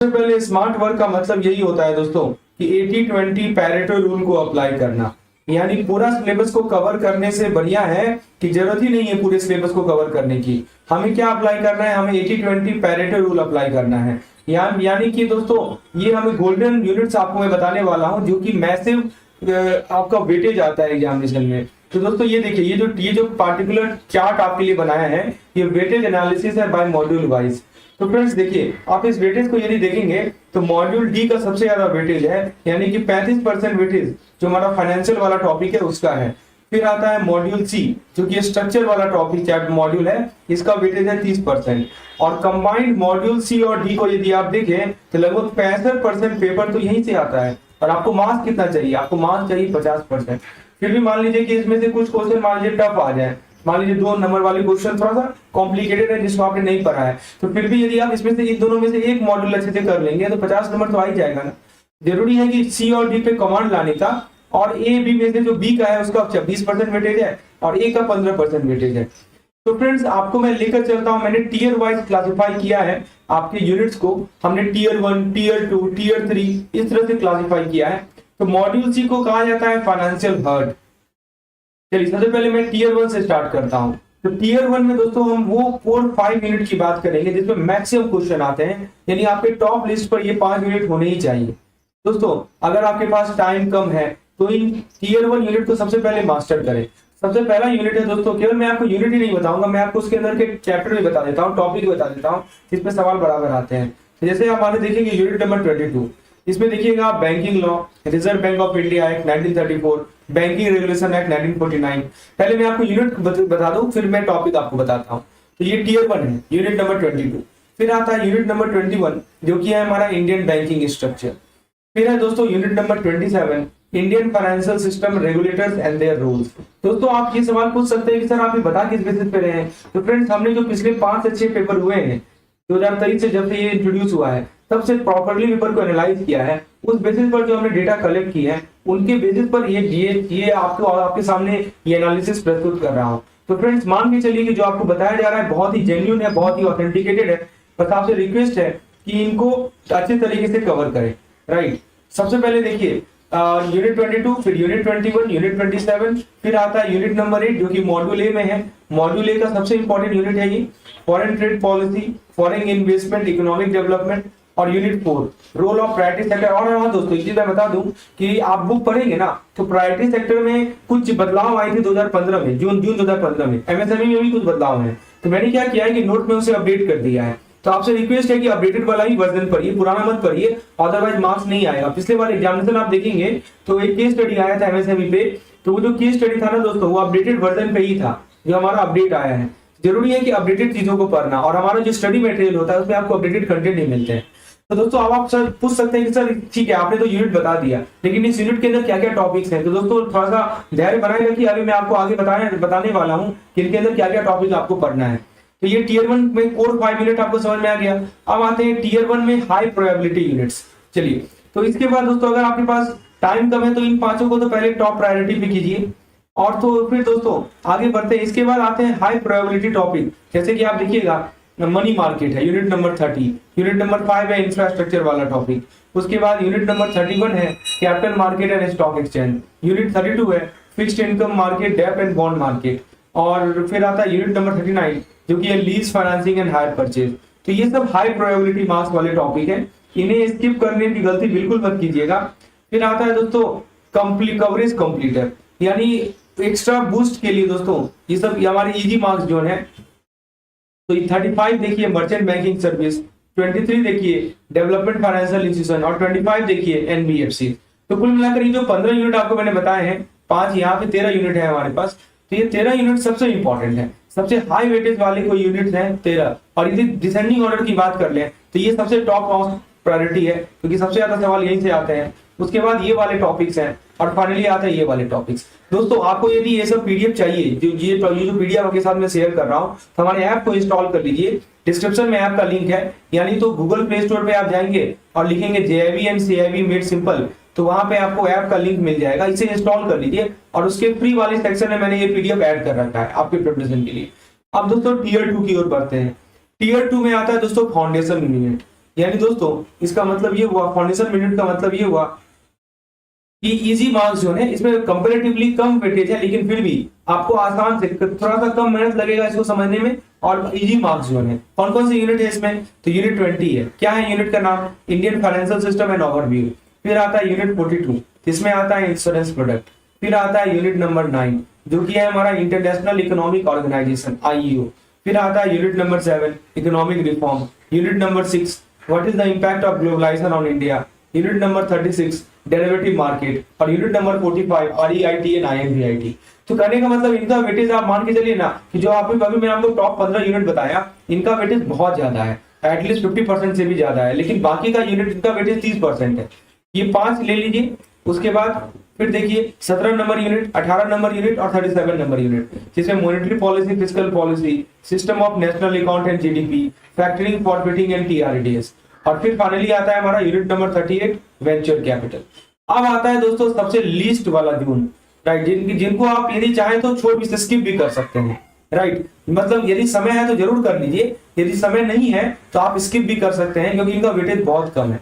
सबसे पहले smart work का मतलब यही होता है दोस्तों कि 80-20 पैरेटो रूल को अप्लाई करना। यानी पूरा सिलेबस को कवर करने से बढ़िया है कि जरूरत ही नहीं है पूरे सिलेबस को कवर करने की। हमें क्या अप्लाई करना है, हमें 80-20 पैरेटो रूल अप्लाई करना है। यानी कि दोस्तों ये हमें गोल्डन यूनिट्स आपको मैं बताने वाला हूं जो कि मैसिव आपका वेटेज आता है एग्जामिनेशन में। तो दोस्तों ये देखिए, ये जो पार्टिकुलर चार्ट आपके लिए बनाया है ये वेटेज एनालिसिस है बाय मॉड्यूल वाइज। तो फ्रेंड्स देखिए, आप इस वेटेज को यदि देखेंगे तो मॉड्यूल डी का सबसे ज्यादा वेटेज है, यानी कि 35% वेटेज जो हमारा फाइनेंशियल वाला टॉपिक है उसका है। फिर आता है मॉड्यूल सी जो कि स्ट्रक्चर वाला टॉपिक मॉड्यूल है, इसका वेटेज है 30%। और कंबाइंड मॉड्यूल सी और डी को यदि आप देखें तो लगभग 65% पेपर तो यहीं से आता है। और आपको मार्क्स कितना चाहिए, आपको मार्क्स चाहिए 50%। फिर भी मान लीजिए कि इसमें से कुछ क्वेश्चन मान लीजिए टफ आ जाए, मान लीजिए 2 नंबर वाले क्वेश्चन थोड़ा सा कॉम्प्लिकेटेड है जिसको आपने नहीं पढ़ा है, तो फिर भी यदि आप इसमें से इन दोनों में से एक मॉड्यूल अच्छे से कर लेंगे तो 50 नंबर तो आ ही जाएगा ना। जरूरी है कि सी और डी पे कमांड लाने का, और ए बी में से जो बी का है उसका 20% वेटेज है और ए का 15% वेटेज है। तो फ्रेंड्स आपको मैं लेकर चलता हूं, मैंने टीयर वाइज क्लासिफाई किया है आपके यूनिट्स को। हमने टीयर 1, टीयर 2, टीयर 3 इस तरह से क्लासिफाई किया है। तो मॉड्यूल सी को कहा जाता है फाइनेंशियल हर्ट। चलिए सबसे पहले मैं टीयर 1 से स्टार्ट करता हूं। तो टीयर 1 में दोस्तों हम वो 4-5 यूनिट की बात करेंगे जिसमें मैक्सिमम क्वेश्चन आते हैं, यानी आपके टॉप लिस्ट पर ये 5 यूनिट होने ही चाहिए। दोस्तों अगर आपके पास टाइम कम है तो इन टीयर 1 यूनिट को सबसे पहले मास्टर करें। सबसे पहला यूनिट है दोस्तों, केवल मैं आपको यूनिट ही नहीं बताऊंगा, मैं आपको उसके अंदर के चैप्टर भी बता देता हूँ, टॉपिक बता देता हूँ जिसमें सवाल बराबर आते हैं। जैसे हमारे देखेंगे यूनिट नंबर 22, इसमें देखिएगा आप banking law, reserve bank of India act 1934, banking regulation act 1949। पहले मैं आपको यूनिट बता दूं फिर मैं टॉपिक आपको बताता हूं। तो ये टीयर 1 है, यूनिट नंबर 22। फिर आता है यूनिट नंबर 21 जो कि है हमारा इंडियन बैंकिंग स्ट्रक्चर। फिर है दोस्तों unit number 27, Indian financial system regulators and their rules. दोस्तों आप ये सवाल पूछ सकते हैं कि सर आप ये बता किस बेसिस पे रहे हैं। तो फ्रेंड्स हमने जो पिछले 5 से 6 पेपर हुए हैं 2023 से जब से ये इंट्रोड्यूस हुआ है तब से प्रॉपर्ली पेपर को एनालाइज किया है, उस बेसिस पर जो हमने डेटा कलेक्ट की है उनके बेसिस पर ये आपके सामने ये एनालिसिस प्रस्तुत कर रहा हूं। तो फ्रेंड्स मान के चलिए कि जो आपको बताया जा रहा है बहुत ही जेन्युइन है, बहुत ही ऑथेंटिकेटेड है, बस आपसे रिक्वेस्ट है कि इनको अच्छे तरीके से कवर करें। राइट, सबसे पहले देखिए यूनिट 22, फिर यूनिट 21, यूनिट 27, फिर आता है यूनिट नंबर 8 जो कि मॉड्यूल ए में है। मॉड्यूल ए का सबसे इंपॉर्टेंट यूनिट है ये foreign trade policy, foreign investment, economic development. और unit 4 role of priority sector. और हाँ दोस्तों एक चीज मैं बता दूं कि आप बुक पढ़ेंगे ना तो प्रायोरिटी सेक्टर में कुछ बदलाव आए थे 2015 में, जून 2015 में। एमएसएमई में भी कुछ बदलाव है, तो मैंने क्या किया है कि नोट में उसे अपडेट कर दिया है। तो आपसे रिक्वेस्ट है कि अपडेटेड वाला ही वर्जन पढ़िए, पुराना मत पढ़िए, अदरवाइज मार्क्स नहीं आएगा। पिछले बार एग्जामिनेशन आप देखेंगे तो एक केस स्टडी आया था एमएसएमई पे, तो वो जो केस स्टडी था ना दोस्तों वो अपडेटेड वर्जन पे ही था जो हमारा अपडेट आया है। जरूरी है कि अपडेटेड चीजों को पढ़ना, और हमारा जो स्टडी मटेरियल होता है उसमें आपको अपडेटेड कंटेंट नहीं मिलते हैं। तो दोस्तों अब आप सर पूछ सकते हैं कि सर ठीक है आपने तो यूनिट बता दिया लेकिन इस यूनिट के अंदर क्या क्या टॉपिक्स हैं। तो दोस्तों थोड़ा सा धैर्य बनाए रखिए, अभी मैं आपको आगे बताने वाला हूँ कि इनके अंदर क्या क्या टॉपिक आपको पढ़ना है। तो ये टीयर 1 में कोर 5 यूनिट आपको समझ में आ गया। अब आते हैं टीयर 1 में हाई प्रोबेबिलिटी यूनिट्स। चलिए तो इसके बाद दोस्तों अगर आपके पास टाइम कम है तो इन 5 को तो पहले टॉप प्रायोरिटी पे कीजिए, और तो फिर दोस्तों आगे बढ़ते हैं। इसके बाद आते हैं हाई प्रोबेबिलिटी टॉपिक, जैसे कि आप देखिएगा मनी मार्केट है यूनिट नंबर 30, यूनिट नंबर 5 है इंफ्रास्ट्रक्चर वाला टॉपिक, उसके बाद यूनिट नंबर 31 है capital market and stock exchange, unit 32 है फिक्स्ड इनकम मार्केट, डेब्ट एंड बॉन्ड मार्केट, और फिर आता है यूनिट नंबर 39 जो कि है lease financing and hire purchase. तो ये सब हाई प्रोबेबिलिटी मार्क्स वाले टॉपिक है, इन्हें स्किप करने की गलती बिल्कुल मत कीजिएगा। फिर आता है दोस्तों कवरेज कंप्लीटर, यानी एक्स्ट्रा बूस्ट के लिए दोस्तों ये सब हमारे इजी मार्क्स जोन है। तो 35 देखिए मर्चेंट बैंकिंग सर्विस, 23 देखिए डेवलपमेंट फाइनेंशियल इंस्टीट्यूशन, और 25 देखिए एनबीएफसी। तो कुल मिलाकर ये जो 15 यूनिट आपको मैंने बताए हैं, 5 यहाँ पे 13 यूनिट है हमारे पास। तो ये 13 यूनिट सबसे इंपॉर्टेंट है, सबसे हाई वेटेज वाले कोई यूनिट है 13। और यदि डिसेंडिंग ऑर्डर की बात कर लें तो ये सबसे टॉप प्रायोरिटी है क्योंकि सबसे ज्यादा सवाल यहीं से आते हैं। उसके बाद ये वाले टॉपिक्स हैं, और फाइनली आते हैं ये वाले टॉपिक्स। दोस्तों आपको यदि ये सब पीडीएफ चाहिए, जो पीडीएफ आपके साथ में शेयर कर रहा हूं, तो हमारे ऐप को इंस्टॉल कर लीजिए। डिस्क्रिप्शन में ऐप का लिंक है, यानी तो गूगल प्ले स्टोर पे आप जाएंगे और लिखेंगे JIB and CIB made simple, तो वहां पे आपको ऐप का लिंक मिल जाएगा, इसे इंस्टॉल कर लीजिए। और उसके फ्री वाले सेक्शन में मैंने ये पीडीएफ ऐड कर रखा है आपके प्रिपरेशन के लिए। अब दोस्तों टीयर 2 की ओर बढ़ते हैं। टीयर 2 में आता है दोस्तों फाउंडेशन यूनिट। यानी दोस्तों इसका मतलब ये हुआ, फाउंडेशन यूनिट का मतलब ये हुआ कि इजी मार्क्स जो है इसमें कंपैरेटिवली कम वेटेज है, लेकिन फिर भी आपको आसान से थोड़ा सा कम मेहनत लगेगा इसको समझने में, और इजी मार्क्स जो है। कौन कौन से यूनिट है इसमें, तो यूनिट 20 है। क्या है यूनिट का नाम, Indian financial system and overview. फिर आता है यूनिट 42, इसमें आता है इंश्योरेंस प्रोडक्ट। फिर आता है यूनिट नंबर 9 जो कि है हमारा इंटरनेशनल इकोनॉमिक ऑर्गेनाइजेशन IEO। फिर आता है unit number 7 economic reform. Unit number 6 what is the impact of globalisation on India. Unit number 36 derivative market. और unit number 45 REIT and IMVIT। तो कहने का मतलब इनका वेटेज आप मान के चलिए ना कि जो आपने अभी मैंने आपको टॉप 15 यूनिट बताया, इनका वेटेज बहुत ज्यादा है, एटलीस्ट 50% से भी ज्यादा है। लेकिन बाकी का यूनिट इनका वेटेज 30% है। ये 5 ले लीजिए। उसके बाद फिर देखिए 17 नंबर यूनिट, 18 नंबर यूनिट और 37 नंबर यूनिट, जिसमें monetary policy, fiscal policy, system of national account and GDP, factoring, forfaiting and TRDS। और फिर फाइनली आता है हमारा यूनिट नंबर 38 वेंचर कैपिटल। अब आता है दोस्तों सबसे लीस्ट वाला जून, राइट, जिनको आप यदि चाहें तो छोड़ भी स्किप भी कर सकते हैं, राइट। मतलब यदि समय है तो जरूर कर लीजिए, यदि समय नहीं है तो आप स्किप भी कर सकते हैं, क्योंकि इनका वेटेज बहुत कम है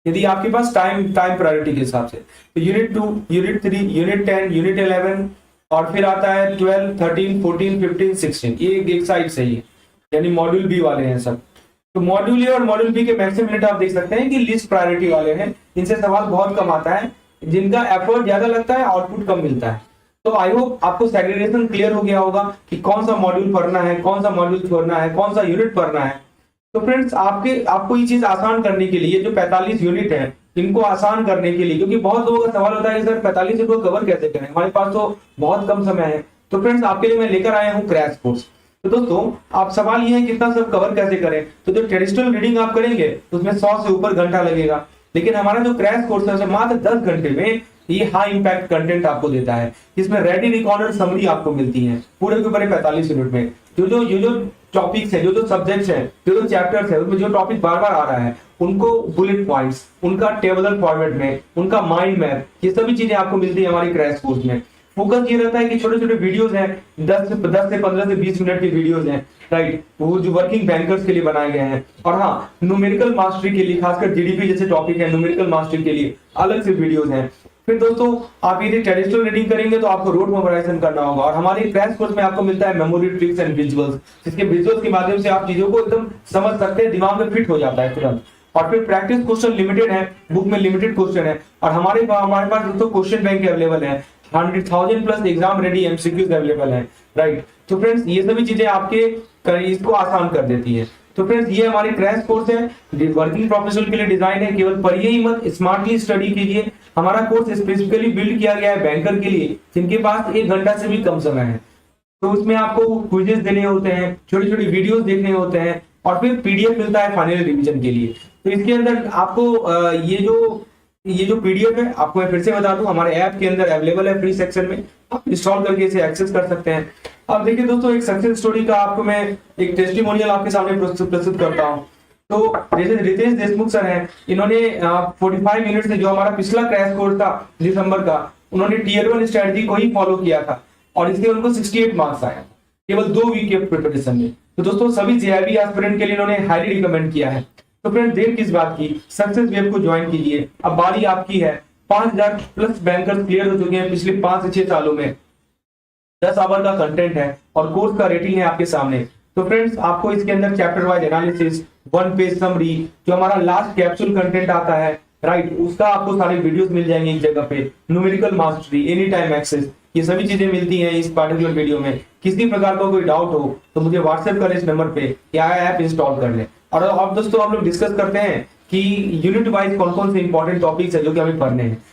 यदि आपके पास टाइम प्रायोरिटी के हिसाब से। तो यूनिट 2, यूनिट 3, यूनिट 10, यूनिट 11 और फिर आता है 12, 13, 14, 15, 16। ये एक साइड से ही है, यानी मॉड्यूल बी वाले हैं सब। तो मॉड्यूल ए और मॉड्यूल बी के मैक्सिमम यूनिट आप देख सकते हैं कि लिस्ट प्रायोरिटी वाले हैं, इनसे सवाल बहुत कम आता है, जिनका एफर्ट ज्यादा लगता है, आउटपुट कम मिलता है। तो आई होप आपको सेग्रीगेशन क्लियर हो गया होगा कि कौन सा मॉड्यूल पढ़ना है, कौन सा मॉड्यूल छोड़ना है, कौन सा यूनिट पढ़ना है। तो फ्रेंड्स आपको ये चीज आसान करने के लिए जो 45 यूनिट है इनको आसान करने के लिए, क्योंकि बहुत लोगों का सवाल होता है कि सर 45 यूनिट को कवर कैसे करें, हमारे पास तो बहुत कम समय है। तो फ्रेंड्स आपके लिए मैं लेकर आया हूँ क्रैश कोर्स। तो दोस्तों आप सवाल ये है कितना सब कवर कैसे करें, तो जो ट्रेडिशनल रीडिंग आप करेंगे तो उसमें 100 से ऊपर घंटा लगेगा, लेकिन हमारा जो क्रैश कोर्स है मात्र 10 घंटे में ये हाई इंपैक्ट कंटेंट आपको देता है। इसमें रेडी रिकॉर्डेड समरी आपको मिलती है पूरे के पूरे 45 मिनट में। जो टॉपिक्स है, जो सब्जेक्ट्स है, जो चैप्टर्स है, उसमें जो टॉपिक बार बार आ रहा है उनको बुलेट पॉइंट्स, उनका टेबलर फॉर्मेट में, उनका माइंड मैप, ये सभी चीजें आपको मिलती है हमारी क्रैश कोर्स में। फोकस ये रहता है कि छोटे छोटे वीडियोस हैं, 10 से 15 से 20 मिनट की वीडियोस हैं, राइट, वो जो वर्किंग बैंकर्स के लिए बनाए गए हैं। और हाँ, न्यूमेरिकल मास्टरी के लिए, खासकर GDP जैसे टॉपिक है, न्यूमेरिकल मास्टरी के लिए अलग से वीडियोस हैं। फिर दोस्तों आप यदि ट्रेडिशनल रीडिंग करेंगे तो आपको रोड मेमोराइजेशन करना होगा, और हमारे क्रैश कोर्स में आपको मिलता है मेमोरी ट्रिक्स एंड विजुअल्स, जिसके विजुअल्स के माध्यम से आप चीजों को एकदम समझ सकते हैं, दिमाग में फिट हो जाता है तुरंत। और फिर प्रैक्टिस क्वेश्चन लिमिटेड है, बुक में लिमिटेड क्वेश्चन है, और हमारे पास दोस्तों क्वेश्चन बैंक अवेलेबल है, 100,000 plus exam ready MCQs available है, राइट। तो फ्रेंड्स ये सभी चीजें आपके इसको आसान कर देती है। तो फ्रेंड्स ये हमारी क्रैश कोर्स है, वर्किंग प्रोफेशनल के लिए डिजाइन है, केवल पढ़िए ही मत, स्मार्टली स्टडी कीजिए। हमारा कोर्स स्पेसिफिकली बिल्ड किया गया है बैंकर के लिए जिनके पास 1 घंटा से भी कम समय है। तो उसमें आपको क्विजेस देने होते हैं, छोटी छोटी वीडियोस देखने होते हैं, और फिर PDF मिलता है फाइनल रिवीजन के लिए। तो इसके अंदर आपको ये जो PDF है, आपको मैं फिर से बता दूं, हमारे ऐप के अंदर अवेलेबल है, फ्री सेक्शन में आप इंस्टॉल करके इसे एक्सेस कर सकते हैं। अब देखिए दोस्तों, एक सक्सेस स्टोरी का आपको मैं एक टेस्टिमोनियल आपके सामने प्रस्तुत करता हूं। तो जैसे रितेश देशमुख सर हैं, इन्होंने 45 मिनट से जो हमारा पिछला क्रैश कोर्स था दिसंबर का, उन्होंने Tier 1 स्ट्रेटजी को ही फॉलो किया था, और इसके उनको 68 मार्क्स आया केवल 2 वीक के प्रिपरेशन में। तो दोस्तों सभी JIB एस्पिरेंट के लिए इन्होंने हाईली रिकमेंड किया है। तो फ्रेंड देर किस बात की, सक्सेस वेब को ज्वाइन कीजिए, अब बारी आपकी है। 5000 प्लस बैंकर्स क्लियर हो चुके हैं पिछले 5 से 6 सालों में, 10 आवर का कंटेंट है, और कोर्स का रेटिंग है आपके सामने। तो फ्रेंड्स आपको इसके अंदर chapter wise analysis, 1 page summary, जो हमारा लास्ट कैप्सूल कंटेंट आता है, राइट, उसका आपको सारे वीडियोस मिल जाएंगे एक जगह पे, numerical mastery, any time access, ये सभी चीजें मिलती हैं इस पार्टिकुलर वीडियो में। किसी प्रकार का कोई डाउट हो तो मुझे व्हाट्सएप करें इस नंबर पे, या ऐप इंस्टॉल कर लें। और अब दोस्तों हम लोग डिस्कस करते हैं कि यूनिट वाइज कौन कौन से इंपॉर्टेंट टॉपिक्स है जो कि हमें पढ़ने हैं।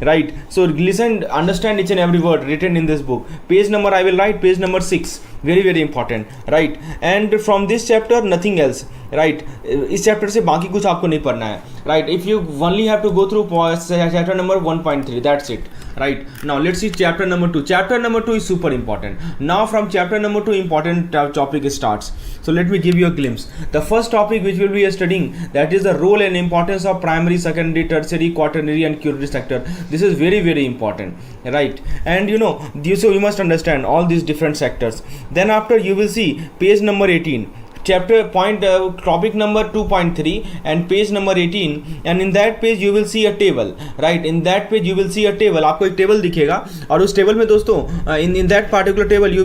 Right, so listen, understand each and every word written in this book. Page number I will write page number 6, very important, right? And from this chapter nothing else, right? इस chapter से बाकी कुछ आपको नहीं पढ़ना है, right? If you only have to go through chapter number 1.3, that's it, right? Now let's see chapter number 2. Chapter number 2 is super important. Now from chapter number 2 important topic starts. So let me give you a glimpse. The first topic which we'll be studying, that is the role and importance of primary, secondary, tertiary, quaternary and culinary sector. This is very important, right? And so you must understand all these different sectors. Then after you will see page number 18, chapter point topic number 2.3 and page number 18, and in that page you will see a table, right? In that page you will see a table, आपको एक table दिखेगा और उस table में दोस्तों in that particular table you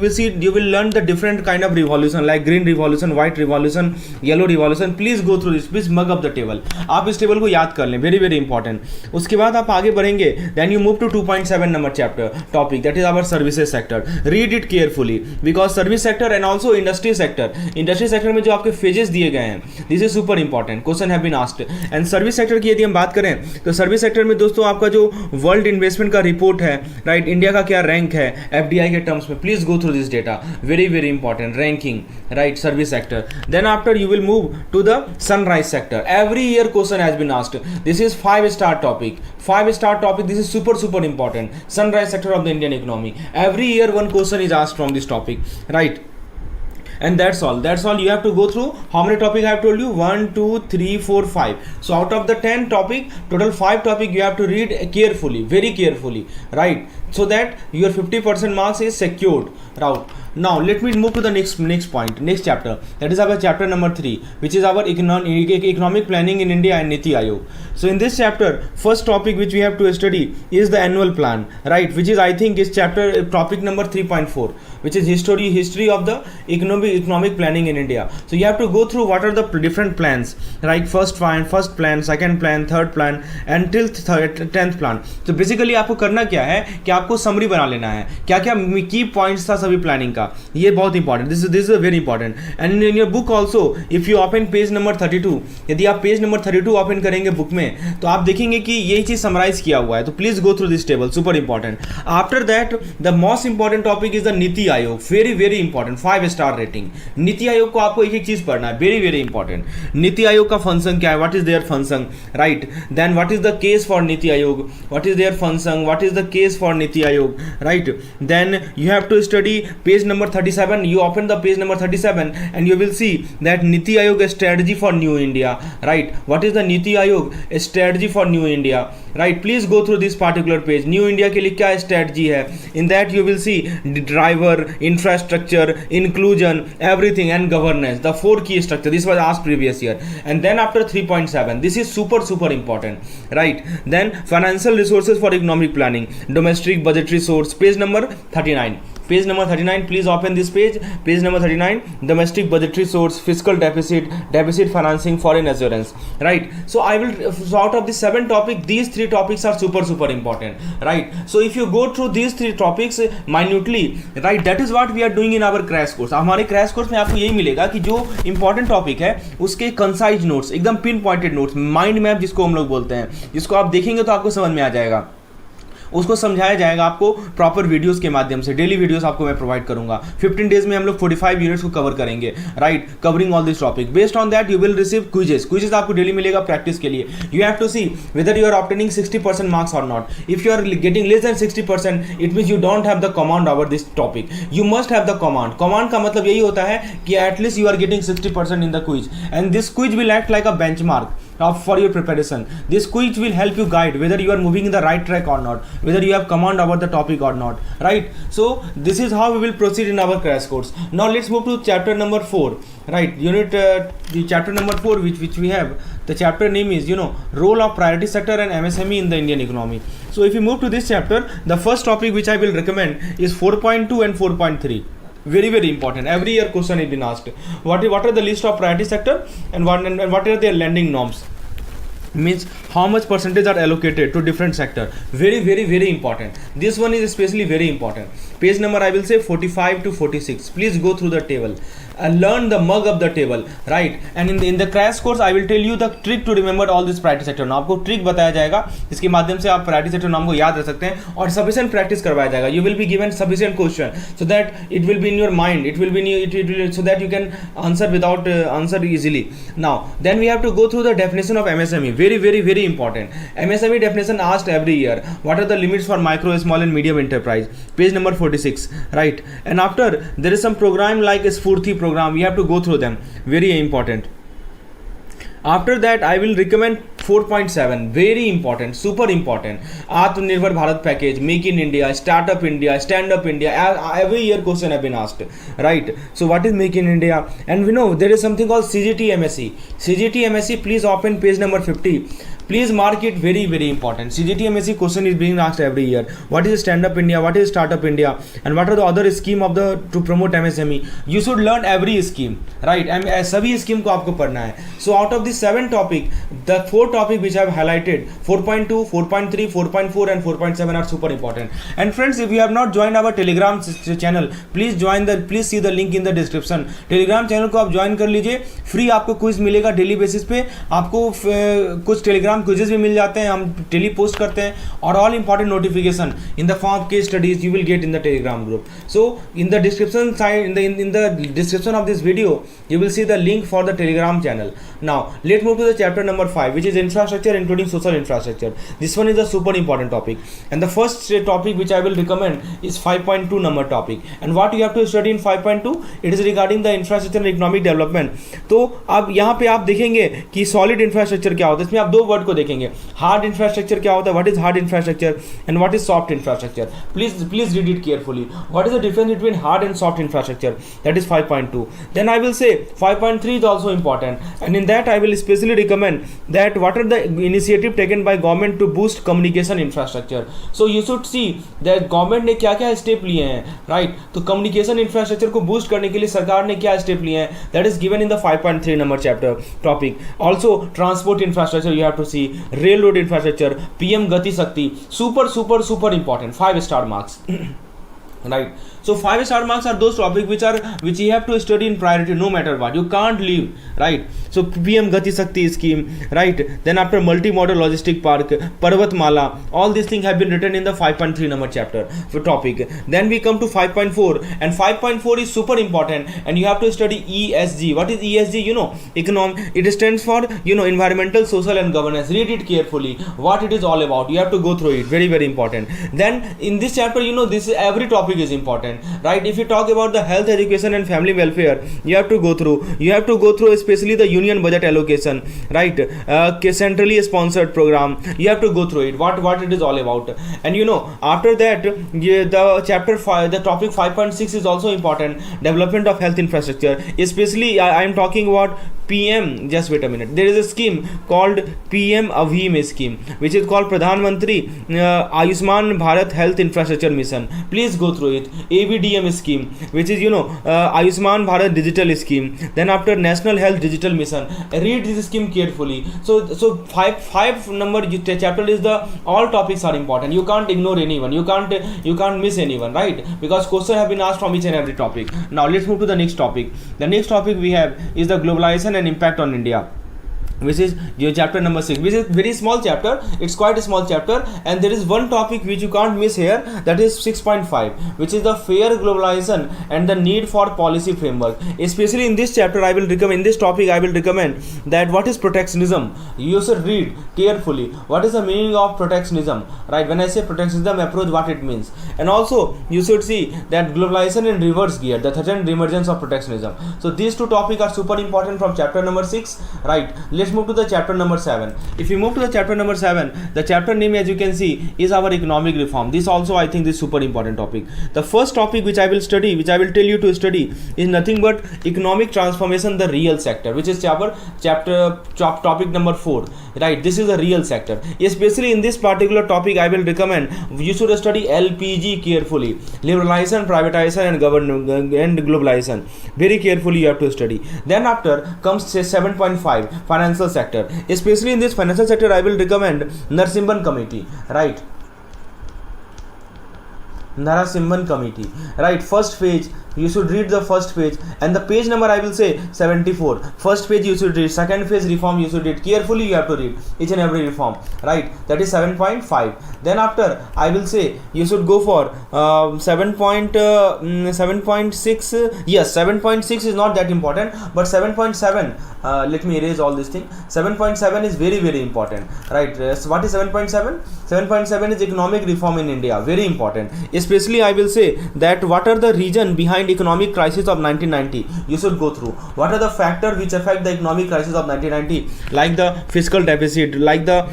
will learn the different kind of revolution like green revolution, white revolution, yellow revolution. Please go through this, please mug up the table. आप इस table को याद कर लें, very very important. उसके बाद आप आगे बढ़ेंगे, then you move to 2.7 number chapter topic, that is our services sector. Read it carefully because service sector and also industry sector में जो आपके फेजेस दिए गए हैं, this is super important, question have been asked. And service sector की यदि हम बात करें तो सर्विस सेक्टर में दोस्तों आपका जो वर्ल्ड इन्वेस्टमेंट का रिपोर्ट है, राइट, इंडिया का क्या रैंक है एफडीआई के टर्म्स में, please go through this data, very very important ranking, right, service sector. Then after you will move to the sunrise sector. Every year question has been asked, this is 5-star टॉपिक, 5-star topic, this is super important, sunrise sector of the Indian economy. Every year one question is asked from this topic, right? And that's all you have to go through. How many topic I have told you? 1 2 3 4 5. So out of the 10 topic, total 5 topic you have to read carefully, very carefully, right, so that your 50% marks is secured. Now let me move to the next point, next chapter, that is our chapter number 3, which is our economic planning in India and Niti Aayog. So in this chapter, first topic which we have to study is the annual plan, right, which is I think is chapter topic number 3.4, which is history of the economic planning in India. So you have to go through what are the different plans, right, first plan, second plan, third plan and till 10th plan. So basically आपको करना क्या है कि आपको summary बना लेना है, क्या क्या की पॉइंट्स था सभी प्लानिंग का, ये बहुत important, this is very important. And in your book also if you open page number 32, यदि आप पेज नंबर 32 ओपन करेंगे बुक में तो आप देखेंगे कि यही चीज समराइज किया हुआ है. तो please go through this table, super important. After that the most important topic is the NITI Aayog, very very important, 5-star rating. NITI Aayog को आपको एक चीज पढ़ना है, very very important. NITI Aayog का फंक्शन क्या है, what is their function, right, then what is the case for Niti Aayog, what is their function, what is the case for Niti Aayog, right. Then you have to study page number 37. You open the page number 37 and you will see that Niti Aayog strategy for new India, right. What is the Niti Aayog strategy for new India, right. Please go through this particular page. New India के लिए क्या strategy है, in that you will see the driver, infrastructure, inclusion, everything and governance, the 4 key structure. This was asked previous year. And then after 3.7, this is super important, right. Then financial resources for economic planning, domestic budgetary source, page number 39. Page number 39, please open this page number 39, domestic budgetary source, fiscal deficit financing, foreign assurance, right. So out of the 7 topics, these 3 topics are super important, right. So if you go through these 3 topics minutely, right, that is what we are doing in our crash course. हमारे crash course में आपको यही मिलेगा कि जो important topic है उसके concise notes, एकदम pin pointed notes, mind map जिसको हम लोग बोलते हैं, जिसको आप देखेंगे तो आपको समझ में आ जाएगा, उसको समझाया जाएगा आपको प्रॉपर वीडियोस के माध्यम से. डेली वीडियोस आपको मैं प्रोवाइड करूंगा. 15 डेज में हम लोग 45 यूनिट्स को कवर करेंगे, right, covering all this topic. Based on that you will receive quizzes आपको डेली मिलेगा प्रैक्टिस के लिए. You have to see whether you are obtaining 60% marks और not. If you are getting less than 60%, it means you don't have the command over this topic. You must have the command. Command का मतलब यही होता है कि at least you are getting 60% in the quiz, and this quiz will act like a benchmark for your preparation. This quiz will help you guide whether you are moving in the right track or not, whether you have command over the topic or not, right. So this is how we will proceed in our crash course. Now let's move to chapter number 4, right, unit the chapter number 4 which we have. The chapter name is role of priority sector and MSME in the Indian economy. So if you move to this chapter, the first topic which I will recommend is 4.2 and 4.3. very important. Every year question has been asked. What are the list of priority sector and what are their lending norms, means how much percentage are allocated to different sector. Very important. This one is especially very important. Page number I will say 45 to 46. Please go through the table and learn the mug of the table, right. And in the crash course I will tell you the trick to remember all this priority sector. ना आपको trick बताया जाएगा जिसके माध्यम से आप priority sector नाम को याद रख सकते हैं और सफिशिएंट प्रैक्टिस करवाया जाएगा. You will be given sufficient question so that it will be in your mind, it will so that you can answer without answer easily. Now then we have to go through the definition of MSME. Very important. MSME definition asked every year. What are the limits for micro, small and medium enterprise? Page number 46, right. And after there is some program like Spurti program, we have to go through them, very important. After that, I will recommend 4.7, very important, super important. Atmanirbhar Bharat package, Make in India, Startup India, Stand Up India. Every year question have been asked, right? So what is Make in India? And we know there is something called CGT MSc. CGT MSc, please open page number 50. Please mark it, very very important. CGT MSc question is being asked every year. What is Stand Up India? What is Startup India? And what are the other scheme of the to promote MSME? You should learn every scheme, right? सभी scheme को आपको पढ़ना है. So out of the 7 topic, the 4 topic which I have highlighted, 4.2, 4.3, 4.4 and 4.7 are super important. And friends, if you have not joined our Telegram channel, please see the link in the description. Telegram channel को आप join कर लीजिए. Free आपको quiz मिलेगा daily basis पे. आपको कुछ Telegram quizzes भी मिल जाते हैं, हम डेली पोस्ट करते हैं. और all important notification in the form case studies you will get in the Telegram group. So in the description side, in the description of this video you will see the link for the Telegram channel. Now let's move to the chapter number 5, which is infrastructure including social infrastructure. This one is a super important topic, and the first topic which I will recommend is 5.2 number topic. And what you have to study in 5.2, it is regarding the infrastructure and economic development. तो अब यहाँ पे आप देखेंगे कि solid infrastructure क्या होता है. इसमें आप 2 वर्ड को देखेंगे. हार्ड इंफ्रास्ट्रक्चर क्या होता है, what is hard infrastructure, and what is soft infrastructure. Please read it carefully. What is the difference between hard and soft infrastructure? That is 5.2. Then I will say 5.3 is also important, and in that I will especially recommend that what are the initiative taken by government to boost communication infrastructure. So you should see that government ने क्या क्या step लिए हैं, right? तो communication infrastructure को boost करने के लिए सरकार ने क्या स्टेप लिए हैं, that is given in the 5.3 number chapter topic. Also transport infrastructure you have to see, railroad infrastructure, PM Gati Shakti, super important, 5-star marks. Right, so 5-star marks are those topics which you have to study in priority no matter what. You can't leave, right? So PM Gati Shakti scheme, right? Then after multi-modal logistic park, Parvatmala, all these things have been written in the 5.3 number chapter for topic. Then we come to 5.4, and 5.4 is super important, and you have to study ESG. What is ESG? You know, it stands for, you know, environmental, social and governance. Read it carefully, what it is all about. You have to go through it, very very important. Then in this chapter, you know, this every topic is important, right? If you talk about the health, education and family welfare, you have to go through especially the union budget allocation, right? Centrally sponsored program, you have to go through it, what it is all about. And you know, after that, the chapter 5, the topic 5.6 is also important, development of health infrastructure. Especially I am talking about PM, just wait a minute, there is a scheme called PM Avhim scheme, which is called Pradhan Mantri Ayushman Bharat Health Infrastructure Mission. Please go through it. AVDM scheme, which is, you know, Ayushman Bharat Digital scheme. Then after National Health Digital Mission. Read this scheme carefully. So 5 number chapter is the all topics are important. You can't ignore anyone. You can't miss anyone, right? Because questions have been asked from each and every topic. Now let's move to the next topic. The next topic we have is the globalization and impact on India, which is your chapter number 6, which is very small chapter. It's quite a small chapter, and there is one topic which you can't miss here, that is 6.5, which is the fair globalization and the need for policy framework. Especially in this chapter, I will recommend, in this topic I will recommend that what is protectionism. You should read carefully what is the meaning of protectionism, right? When I say protectionism approach, what it means. And also you should see that globalization in reverse gear, the threatened emergence of protectionism. So these 2 topics are super important from chapter number 6, right? Let's move to the chapter number 7. If you move to the chapter number 7, the chapter name, as you can see, is our economic reform. This also I think is super important topic. The first topic which I will study, which I will tell you to study, is nothing but economic transformation, the real sector, which is topic number 4, right? This is a real sector. Especially in this particular topic, I will recommend you should study LPG carefully, liberalization, privatization and globalization. Very carefully you have to study. Then after comes 7.5, financial sector. Especially in this financial sector, I will recommend Narasimhan Committee, right? Narasimhan Committee, right? First page, you should read the first page, and the page number I will say 74. First page you should read, second page reform you should read carefully. You have to read each and every reform, right? That is 7.5. Then after I will say you should go for 7.6. Yes, 7.6 is not that important, but 7.7, let me erase all this thing. 7.7 is very very important, right? What is 7.7? 7.7 is economic reform in India, very important. Especially I will say that what are the reason behind behind economic crisis of 1990, you should go through. What are the factors which affect the economic crisis of 1990? Like the fiscal deficit, like the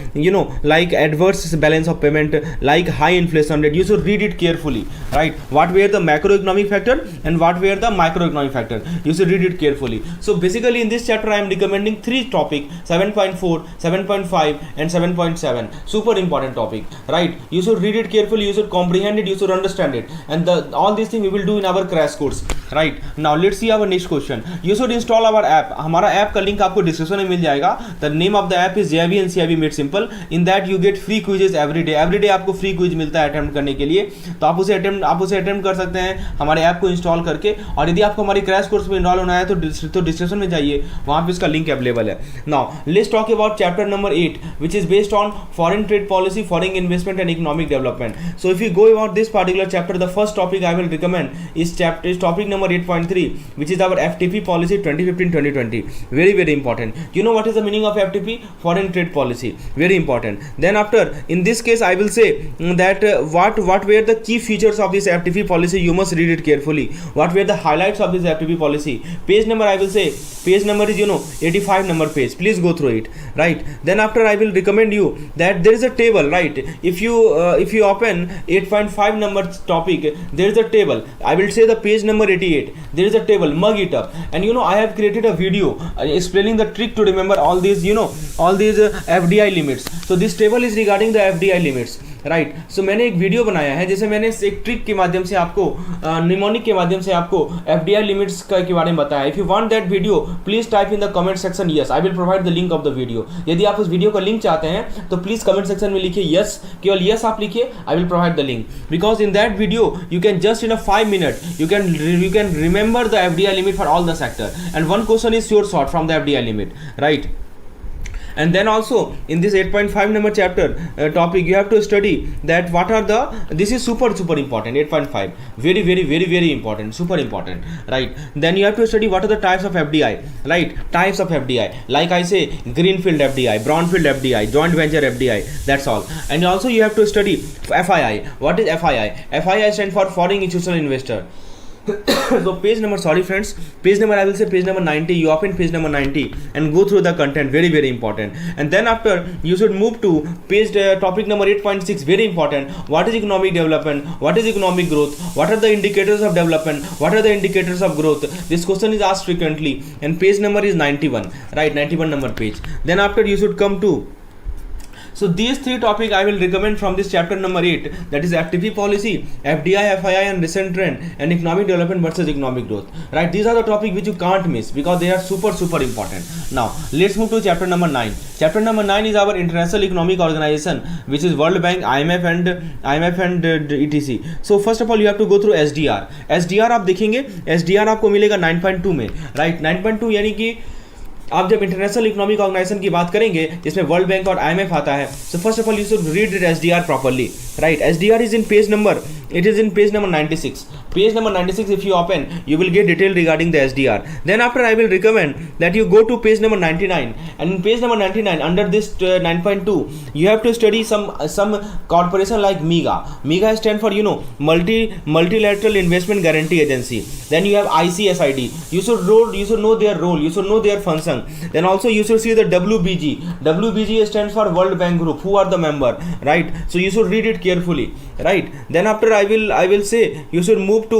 like adverse balance of payment, like high inflation rate. You should read it carefully, right? What were the macroeconomic factor and what were the microeconomic factor? You should read it carefully. So basically in this chapter I am recommending three topic: 7.4, 7.5 and 7.7. super important topic, right? You should read it carefully, you should comprehend it, you should understand it, and all these things we will do in our crash course, right? Now let's see our next question. You should install our app. हमारा app का link आपको description में मिल जाएगा. The name of the app is JIB NCIB Made Simple. In that you get free quizzes every day. Every day आपको free quiz मिलता है attempt करने के लिए, तो आप उसे अटेम्प्ट कर सकते हैं हमारे ऐप को इंस्टॉल करके. और यदि आपको हमारी क्रैश कोर्स में इनरोल होना है तो डिस्क्रिप्शन में जाइए, वहाँ पे इसका लिंक अवेलेबल है. Now let's talk about chapter number 8 which is based on foreign trade policy, foreign investment and economic development. So if you go about this particular chapter, the first topic I will recommend is topic number 8.3, which is our FTP policy 2015-2020. Very very important. You know what is the meaning of FTP? Foreign trade policy. Very important. Then after, in this case I will say that what were the key features of this FTP policy. You must read it carefully. What were the highlights of this FTP policy? Page number, I will say page number is 85 number page. Please go through it, right? Then after I will recommend you that there is a table, right? If you open 8.5 number topic, there is a table. I will say the page number 88. There is a table. Mug it up. And I have created a video explaining the trick to remember all these FDI limits. So this table is regarding the FDI limits, right. So मैंने एक video बनाया है, जैसे मैंने एक trick के माध्यम से आपको निमोनिक के माध्यम से आपको FDI लिमिट्स के बारे में बताया. If you want that video please type in the comment section yes. I will provide the link of the video. यदि आप उस वीडियो का लिंक चाहते हैं तो प्लीज कमेंट सेक्शन में लिखिए यस, केवल यस आप लिखिए. आई will provide the link because in that video you can just in 5 minutes you can remember the FDI limit for all the sector, and one question is sure short from the FDI limit, right? And then also in this 8.5 number chapter topic, you have to study that what are this is super important. 8.5 very important, super important, right? Then you have to study what are the types of FDI, right? Types of FDI, like I say, greenfield FDI, brownfield FDI, joint venture FDI, that's all. And also you have to study FII. What is FII? FII stands for foreign institutional investor. So page number, sorry friends, page number, I will say page number 90. You open page number 90 and go through the content. Very important. And then after you should move to page topic number 8.6. very important. What is economic development? What is economic growth? What are the indicators of development? What are the indicators of growth? This question is asked frequently, and page number is 91, right? 91 number page. Then after you should come to, so these three topics I will recommend from this chapter number 8, that is FTP policy, FDI, FII and recent trend, and economic development versus economic growth, right? These are the topics which you can't miss because they are super important. Now let's move to chapter number 9. Chapter number 9 is our International Economic Organization, which is World Bank, IMF and etc. So first of all you have to go through SDR. SDR आप देखेंगे, SDR आपको मिलेगा 9.2 में, right? 9.2 यानी कि आप जब international economic organisation की बात करेंगे जिसमें वर्ल्ड बैंक और IMF आता है, so first of all you should read it SDR properly, right? SDR is in page number, it is in page number 96. Page number 96, if you open, you will get detail regarding the SDR. Then after I will recommend that you go to page number 99, and in page number 99 under this 9.2 you have to study some corporation like MIGA. MIGA stands for multilateral investment guarantee agency. Then you have ICSID. You should know their role, you should know their function. Then also you should see the WBG. WBG stands for World Bank Group, who are the member, right? So you should read it carefully, right? Then after I will say you should move to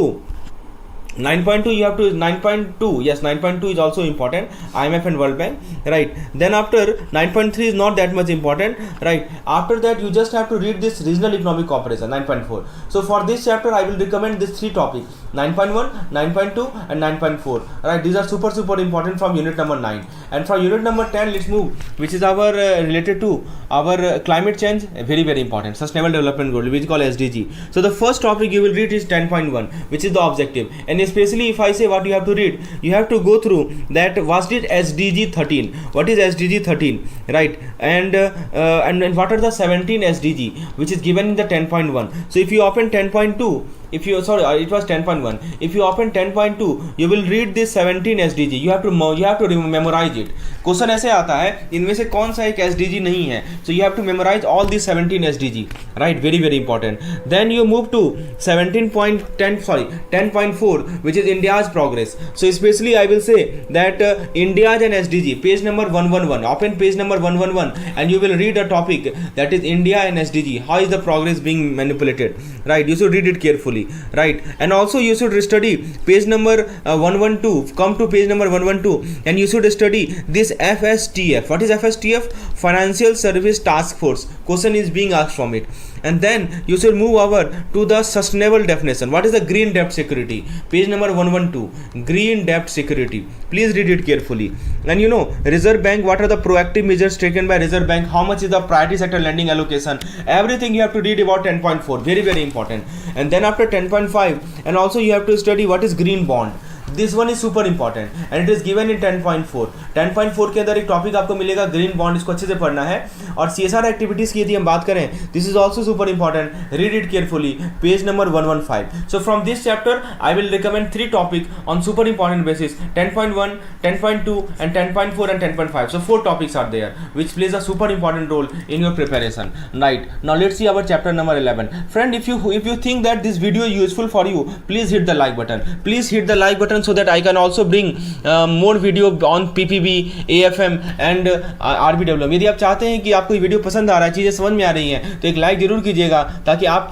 9.2. you have to 9.2, yes, 9.2 is also important, IMF and World Bank, right? Then after 9.3 is not that much important, right? After that you just have to read this regional economic cooperation 9.4. So for this chapter I will recommend these three topics, 9.1, 9.2 and 9.4, right? These are super important from unit number 9. And from unit number 10 let's move, which is our related to our climate change, very important, sustainable development goal, which is called SDG. So the first topic you will read is 10.1, which is the objective. And especially if I say what you have to read, you have to go through that what is SDG 13, what is SDG 13, right? And what are the 17 SDG which is given in the 10.1. So if you open 10.2, if you it was 10.1. If you open 10.2, you will read this 17 SDG. You have to memorize it. Question ऐसे आता है, इनमें से कौन सा एक SDG नहीं है, so you have to memorize all these 17 SDG, right? Very very important. Then you move to 10.4, which is India's progress. So especially I will say that India's and SDG, page number 111. Open page number 111 and you will read a topic that is India and SDG. How is the progress being manipulated, right? You should read it carefully, right? And also you should study page number 112. Come to page number 112 and you should study this FSTF. What is FSTF? Financial Service Task Force. Question is being asked from it. And then you should move over to the sustainable definition. What is the green debt security? Page number 112. Green debt security. Please read it carefully. And you know, Reserve Bank, what are the proactive measures taken by Reserve Bank? How much is the priority sector lending allocation? Everything you have to read about 10.4. Very very important. And then after 10.5, and also you have to study what is green bond. This one is super important and it is given in 10.4. 10.4 के अंदर एक topic आपको मिलेगा green bond, इसको अच्छे से पढ़ना है. और CSR एक्टिविटीज़ की यदि हम बात करें, this is also super important. Read it carefully. Page number 115. So from this chapter I will recommend 3 topic on super important basis. 10.1, 10.2 and 10.4 and 10.5. So 4 topics are there which plays a super important role in your preparation, right? Now let's see our chapter number 11. Friend, if you think that this video is useful for you, please hit the like button. Please hit the like button so that I can also bring more video on PPB, AFM and RBWM. यदि आप चाहते हैं कि आपको ये video पसंद आ रहा है, चीज़ें समझ में आ रही हैं, तो एक लाइक जरूर कीजिएगा ताकि आप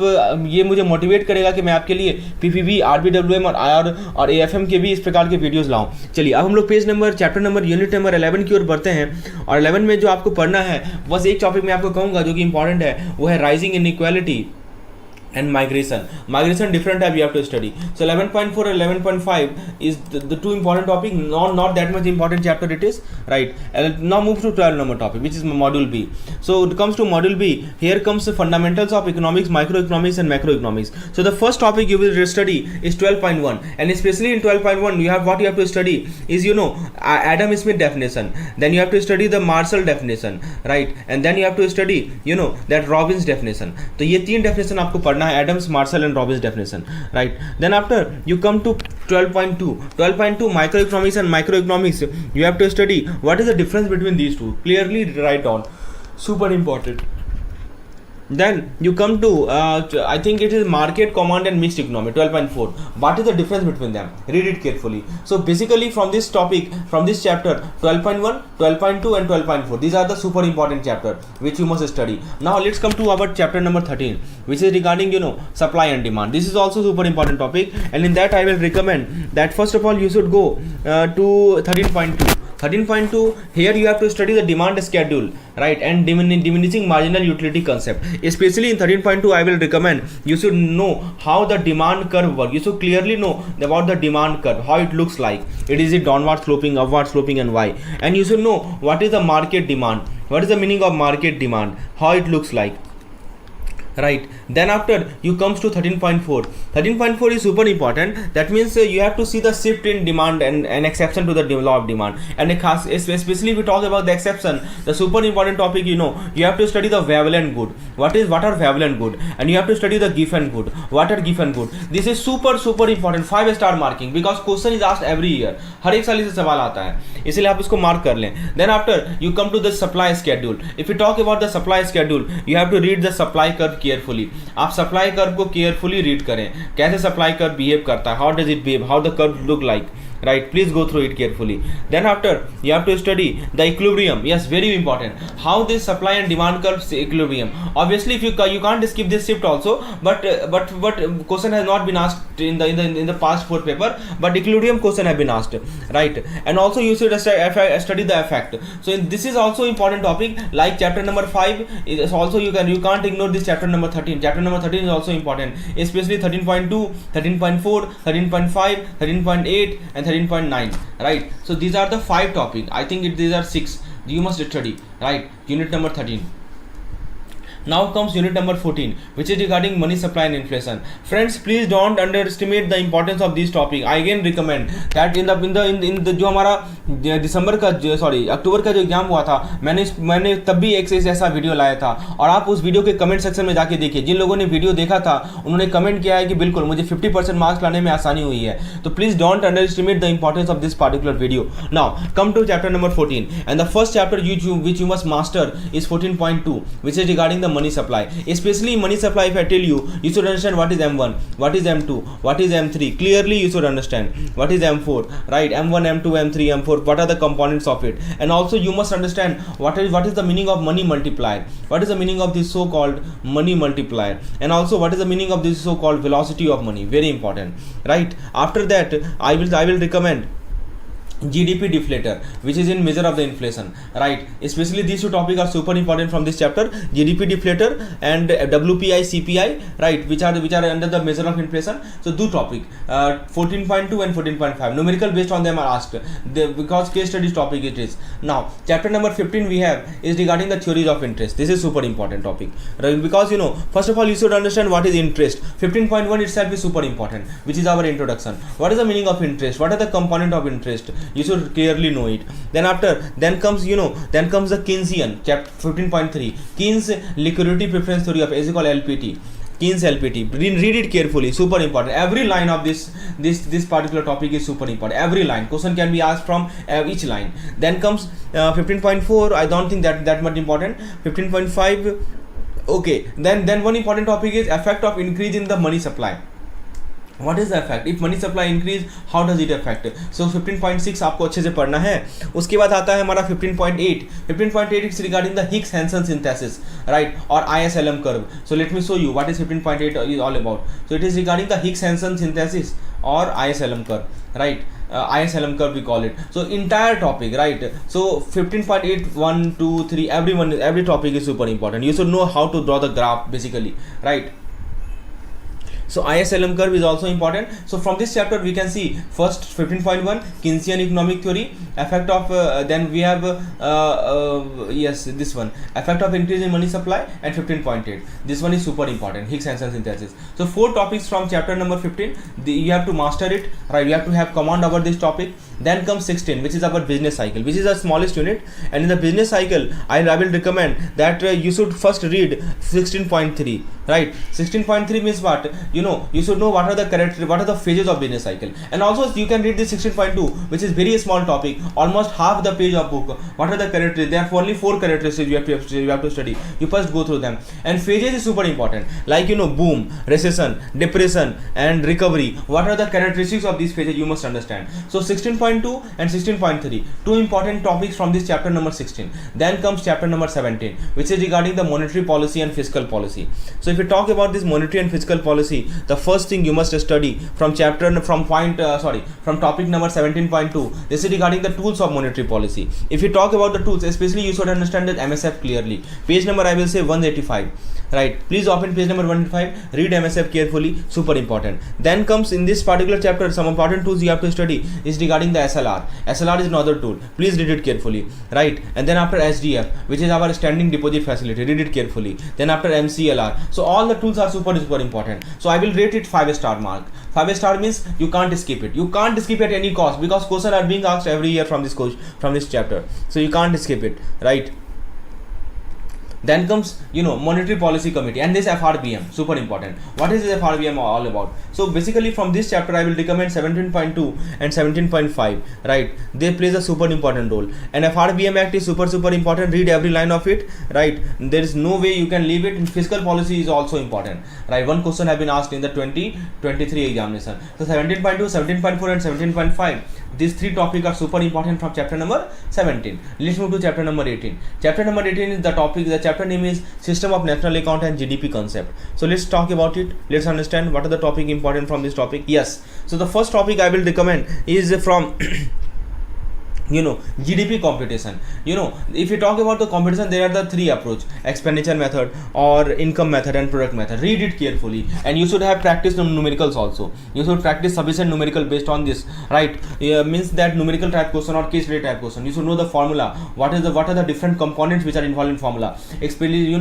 ये मुझे मोटिवेट करेगा कि मैं आपके लिए PPB, RBWM और AFM के भी इस प्रकार के वीडियोस लाऊं. चलिए अब हम लोग page number, chapter number, unit number 11 की ओर बढ़ते हैं. और 11 में जो आपको पढ़ना है, बस एक टॉपिक मैं आपको कहूँगा जो कि इंपॉर्टेंट है, वो है rising inequality and migration. Migration different type you have to study. So 11.4 and 11.5 is the 2 important topic. Not that much important chapter it is, right? And now move to 12 number topic, which is module B. So it comes to module B. Here comes the fundamentals of economics, microeconomics and macroeconomics. So the first topic you will study is 12.1, and especially in 12.1 you have to study is Adam Smith definition. Then you have to study the Marshall definition, right? And then you have to study that Robbins definition. तो ये 3 definition आपको पढ़ना है, Adams, Marshall and Robbins definition, right? Then after you come to 12.2 microeconomics and macroeconomics. You have to study what is the difference between these two. Clearly write down, super important. Then you come to I think it is market, command and mixed economy. 12.4. What is the difference between them? Read it carefully. So basically from this topic, from this chapter, 12.1, 12.2 and 12.4, these are the super important chapter which you must study. Now let's come to our chapter number 13, which is regarding supply and demand. This is also super important topic, and in that I will recommend that first of all you should go to 13.2. 13.2, here you have to study the demand schedule, right, and diminishing marginal utility concept. Especially in 13.2 I will recommend you should know how the demand curve works. You should clearly know about the demand curve, how it looks like. Is it downward sloping, upward sloping and why. And you should know what is the market demand, what is the meaning of market demand, how it looks like, right? Then after you comes to 13.4. 13.4 is super important. That means you have to see the shift in demand and an exception to the law of demand. And especially if we talk about the exception, the super important topic, you have to study the Veblen good. What are Veblen good? And you have to study the Giffen good. What are Giffen good? This is super important. 5-star marking, because question is asked every year. हर एक साल इसे सवाल आता है, इसलिए आप इसको mark कर लें. Then after you come to the supply schedule. If you talk about the supply schedule, you have to read the supply curve carefully. आप सप्लाई कर्व को केयरफुली रीड करें, कैसे सप्लाई कर्व बिहेव करता है, how does it behave, how the curve look like, right? Please go through it carefully. Then after you have to study the equilibrium. Yes, very important. How this supply and demand curves equilibrium. Obviously if you can't skip this shift also, but question has not been asked in the past 4 paper, but equilibrium question have been asked, right? And also you should study the effect. So this is also important topic, like chapter number 5 is also you can't ignore this chapter number 13. Chapter number 13 is also important, especially 13.2, 13.4, 13.5, 13.8 and 13.9, right? So these are the 5 topics. I think these are 6 you must study, right? Unit number 13. Now comes unit number 14, which is regarding money supply and inflation. Friends, please don't underestimate the importance of this topic. I again recommend that in the जो हमारा दिसंबर का अक्टूबर का जो exam हुआ था, मैंने तब भी एक ऐसा वीडियो लाया था, और आप उस वीडियो के कमेंट सेक्शन में जाके देखिए. जिन लोगों ने वीडियो देखा था उन्होंने कमेंट किया है कि बिल्कुल मुझे 50% मार्क्स लाने में आसानी हुई है. तो please don't underestimate the importance of this particular video. Now come to chapter number 14, and the first chapter which you must master is 14.2, which is regarding the money supply. Especially money supply, if I tell you, you should understand what is M1, what is M2, what is M3. Clearly you should understand what is M4, right? M1, M2, M3, M4, what are the components of it. And also you must understand what is the meaning of money multiplier, what is the meaning of this so called money multiplier, and also what is the meaning of this so called velocity of money. Very important, right? After that I will recommend GDP deflator, which is in measure of the inflation, right? Especially these two topics are super important from this chapter, GDP deflator and WPI CPI, right, which are under the measure of inflation. So two topic 14.2 and 14.5 numerical based on them are asked, because case studies topic it is. Now chapter number 15 we have is regarding the theories of interest. This is super important topic, right? Because first of all you should understand what is interest. 15.1 itself is super important, which is our introduction. What is the meaning of interest, what are the component of interest, you should clearly know it. Then comes the Keynesian, chapter 15.3, Keynes liquidity preference theory of, is called LPT, Keynes LPT. Read it carefully, super important. Every line of this particular topic is super important. Every line question can be asked from each line. Then comes 15.4, I don't think that much important. 15.5, okay. Then one important topic is effect of increase in the money supply. What is the effect? If money supply increase, how does it affect? So 15.6 आपको अच्छे से पढ़ना है. उसके बाद आता है हमारा 15.8. 15.8 is regarding the Higgs-Hansen synthesis, right, or ISLM curve. So let me show you what is 15.8 is all about. So it is regarding the Higgs-Hansen synthesis or ISLM curve, right? ISLM curve we call it. So entire topic, right? So 15.8, 1, 2, 3, every topic is super important. You should know how to draw the graph basically, right? So ISLM curve is also important. So from this chapter we can see first 15.1 Keynesian economic theory, effect of then we have yes, this one, effect of increase in money supply, and 15.8, this one is super important, Higgs-Hansen synthesis. So 4 topics from chapter number 15, you have to master it, right? You have to have command over this topic. Then comes 16, which is our business cycle, which is the smallest unit. And in the business cycle I will recommend that you should first read 16.3, right? 16.3 means what? You should know what are the phases of business cycle. And also you can read this 16.2, which is very small topic, almost half the page of book. What are the characteristics? There are only 4 characteristics you have to study. You first go through them. And phases is super important, like boom, recession, depression, and recovery. What are the characteristics of these phases? You must understand. So 16.2 and 16.3, 2 important topics from this chapter number 16. Then comes chapter number 17, which is regarding the monetary policy and fiscal policy. So if you talk about this monetary and fiscal policy, the first thing you must study from topic number 17.2, this is regarding the tools of monetary policy. If you talk about the tools, especially you should understand that MSF clearly. Page number I will say 185, right? Please open page number 185, read MSF carefully, super important. Then comes in this particular chapter, some important tools you have to study is regarding the SLR. SLR is another tool, please read it carefully, right? And then after SDF, which is our standing deposit facility, read it carefully. Then after MCLR, so all the tools are super important. So I will rate it 5-star mark. 5-star means you can't skip it. You can't skip at any cost, because questions are being asked every year from this chapter. So you can't skip it, right? Then comes monetary policy committee and this FRBM, super important. What is this FRBM all about? So basically from this chapter I will recommend 17.2 and 17.5, right? They plays a super important role, and FRBM Act is super important. Read every line of it, right? There is no way you can leave it. And fiscal policy is also important, right? One question have been asked in the 2023 examination. So 17.2, 17.4 and 17.5, these 3 topics are super important from chapter number 17. Let's move to chapter number 18. Chapter number 18 is the chapter name is System of National Account and GDP concept. So let's talk about it. Let's understand what are the topic important from this topic. Yes, so the first topic I will recommend is from GDP computation. If you talk about the computation, there are the three approach: expenditure method, or income method, and product method. Read it carefully, and you should have practiced numericals also. You should practice sufficient numerical based on this, right? Means that numerical type question or case study type question, you should know the formula. What are the different components which are involved in formula, especially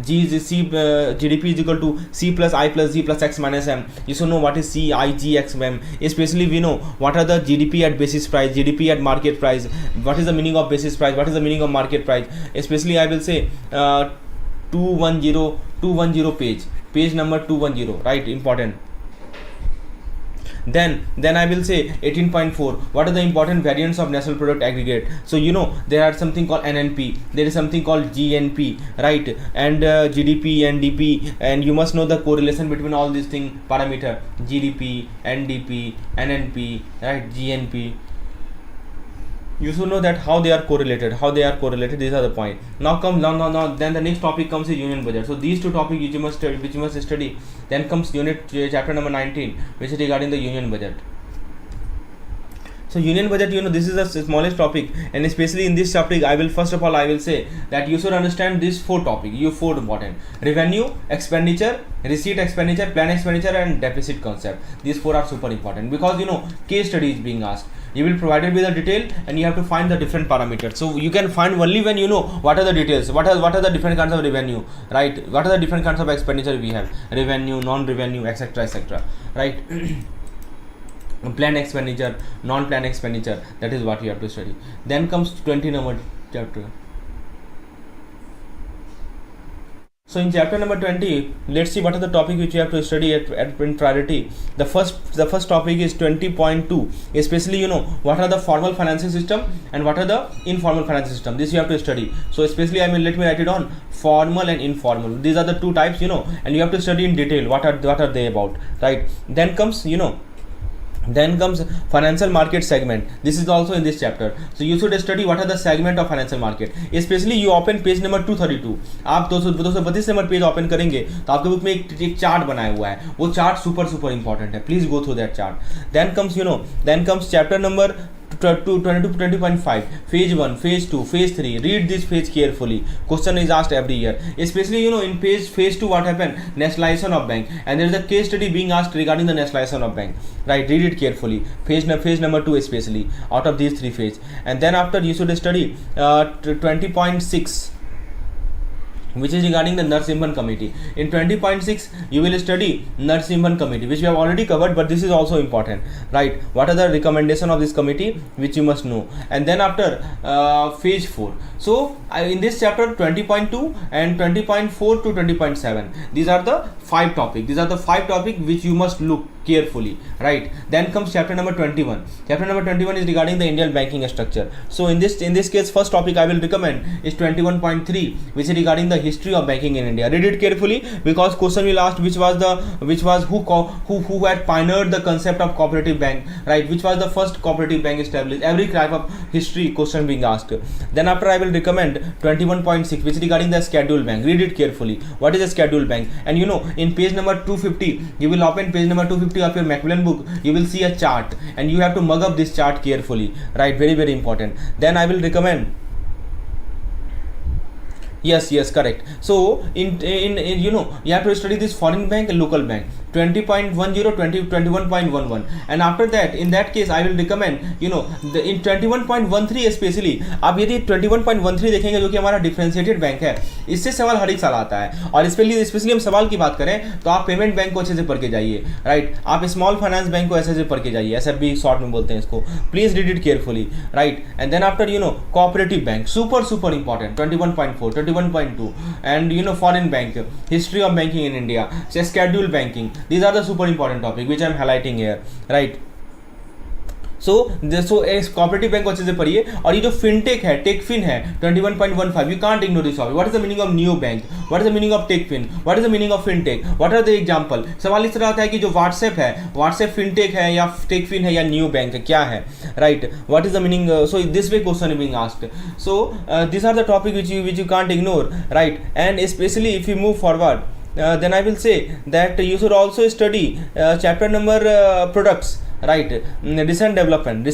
GDP is equal to C plus I plus Z plus X minus M. You should know what is C, I, G, X, M. Especially we know what are the GDP at basis price, GDP at market price, what is the meaning of basis price, what is the meaning of market price. Especially I will say 210 page number 210, right? Important. Then I will say 18.4, what are the important variants of national product aggregate. So there are something called NNP, there is something called GNP, right? And GDP, NDP, and you must know the correlation between all these thing parameter: GDP, NDP, NNP, right? GNP. You should know that how they are correlated. These are the point. Now then the next topic comes is union budget. So these two topics which you must study. Then comes chapter number 19, which is regarding the union budget. So union budget, this is the smallest topic, and especially in this topic I will say that you should understand these four topics. Four important: revenue, expenditure, receipt expenditure, plan expenditure, and deficit concept. These four are super important because case study is being asked. You will provided with the detail, and you have to find the different parameters. So you can find only when you know what are the details, what are the different kinds of revenue, right? What are the different kinds of expenditure we have: revenue, non-revenue, etc., right? Planned expenditure, non-planned expenditure. That is what you have to study. Then comes 20 number chapter. So in chapter number 20, let's see what are the topic which you have to study in priority. The first topic is 20.2. Especially what are the formal financing system and what are the informal financing system. This you have to study. So especially let me write it on: formal and informal. These are the two types, and you have to study in detail what are they about, right? Then comes financial market segment. This is also in this chapter. So you should study what are the segment of financial market. Especially you open page number 232. आप 232 number page open करेंगे तो आपके book में एक chart बनाया हुआ है. वो चार्ट सुपर इंपॉर्टेंट है. Please go through that chart. Then comes chapter number 20.5, phase 1, phase 2, phase 3. Read this phase carefully. Question is asked every year. Especially in phase 2 what happened? Nationalization of bank, and there is a case study being asked regarding the nationalization of bank, right? Read it carefully. Phase number 2 especially out of these three phases. And then after you should study 20.6, which is regarding the Narasimhan committee. In 20.6 you will study Narasimhan committee, which we have already covered, but this is also important, right? What are the recommendation of this committee, which you must know. And then after phase 4. So in this chapter 20.2 and 20.4 to 20.7, these are the 5 topics. These are the 5 topics which you must look carefully, right? Then comes chapter number 21. Chapter number 21 is regarding the Indian banking structure. So in this case, first topic I will recommend is 21.3, which is regarding the history of banking in India. Read it carefully, because question will ask who had pioneered the concept of cooperative bank, right? Which was the first cooperative bank established. Every type of history question being asked. Then after I will recommend 21.6, which is regarding the scheduled bank. Read it carefully. What is a scheduled bank? And in page number 250, you will open page number 250 of your Macmillan book. You will see a chart, and you have to mug up this chart carefully, right? Very important. Then I will recommend, yes, correct. So in you have to study this foreign bank and local bank. 20.10, 21.11, and after that, in that case I will recommend in 21.13 especially आप यदि 21.13 देखेंगे, जो कि हमारा differentiated bank है, इससे सवाल हर एक साल आता है. और स्पेशली हम सवाल की बात करें तो आप पेमेंट बैंक को अच्छे से पढ़ के जाइए, राइट? आप स्मॉल फाइनेंस बैंक को अच्छे से पढ़ के जाइए, SFB शॉर्ट में बोलते हैं इसको. Please read it carefully, right? And then after cooperative bank, super important. 21.4, 21.2, and foreign bank, history of banking in India, scheduled banking. These are the super important topic which I am highlighting here, right? So cooperative bank को अच्छे से पढ़िए. और ये जो fintech है, टेकफिन है, 21.15, you can't ignore this topic. What is the meaning of neo bank? What is the meaning of टेकफिन? What is the meaning of fintech? What are the example? सवाल इस तरह आता है कि जो व्हाट्सएप है, व्हाट्सएप फिनटेक है या टेकफिन है या न्यू बैंक है, क्या है, right? What is the meaning? So this way question is being asked. So these are the topic which you can't ignore, right? And especially if you move forward, then I will say that you should also study chapter number products. right? Recent development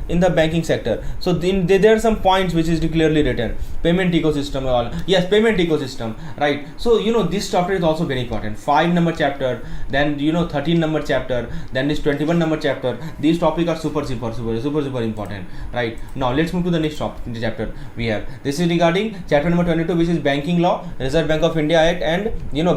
in the banking sector. So there are some points which is clearly written. Payment ecosystem, all, yes, payment ecosystem, right? So this chapter is also very important. 5 number chapter, then 13 number chapter, then this 21 number chapter. These topics are super important, right? Now let's move to the next chapter we have. This is regarding chapter number 22, which is banking law, Reserve Bank of India Act, and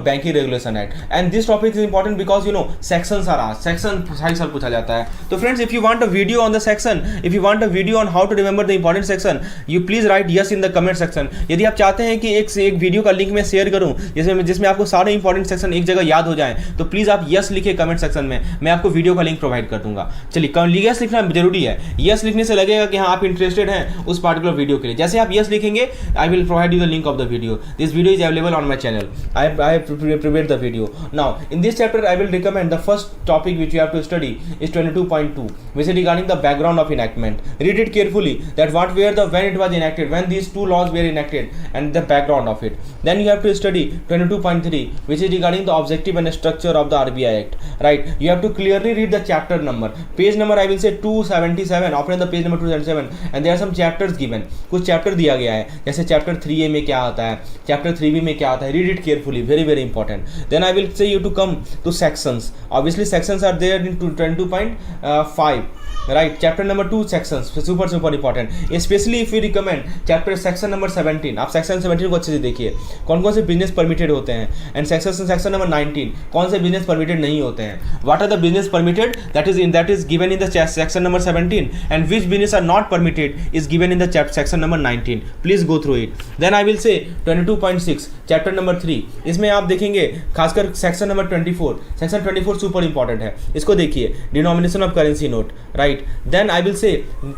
banking regulation act. And this topic is important because sections are asked. Section सारी साल पूछा जाता है. तो friends, if you want a video on the section, if you want a video on how to remember the important section, you please write yes in the comment section. यदि आप चाहते हैं कि एक वीडियो का लिंक मैं share करूं जिसमें आपको सारे इंपॉर्टेंट सेक्शन एक जगह याद हो जाएं, तो प्लीज आप यस लिखिए कमेंट सेक्शन में. मैं आपको वीडियो का लिंक प्रोवाइड कर दूंगा. चलिए, यस लिखना जरूरी है. यस लिखने से लगेगा कि हाँ आप इंटरेस्टेड हैं उस पार्टिकुलर वीडियो के लिए. जैसे आप यस लिखेंगे, आई will provide you the link of the video. This video is available on my channel. I have prepared the video. Now in this chapter I will recommend the first topic which you have to study is 22.2, which is regarding the background of enactment. Read it carefully, that when it was enacted, when these two laws were enacted, and the background of it. Then you have to study 22.3, which is regarding the objective and structure of the RBI Act, right? You have to clearly read the chapter number, page number. I will say 277, open the page number 277, and there are some chapters given. कुछ chapter दिया गया है, जैसे chapter 3A में क्या आता है, chapter 3B में क्या आता है. Read it carefully, very important. Then I will say you to come to sections. Obviously sections are there in 22.5, right? Chapter number 2 sections, super important. Especially if we recommend chapter section number 17. आप section 17 को अच्छे से देखिए, कौन कौन से business permitted होते हैं, एंड section number 19, कौन से बिजनेस परमिटेड नहीं होते हैं. What are the business permitted, that is given in the section number 17, and which business are not permitted is given in the section number 19. Please go through it. Then I will say 22.6, chapter number 3. इसमें आप देखेंगे खासकर section number 24. Section 24 super important है, इसको देखिए. Denomination of currency note, right. Then I will say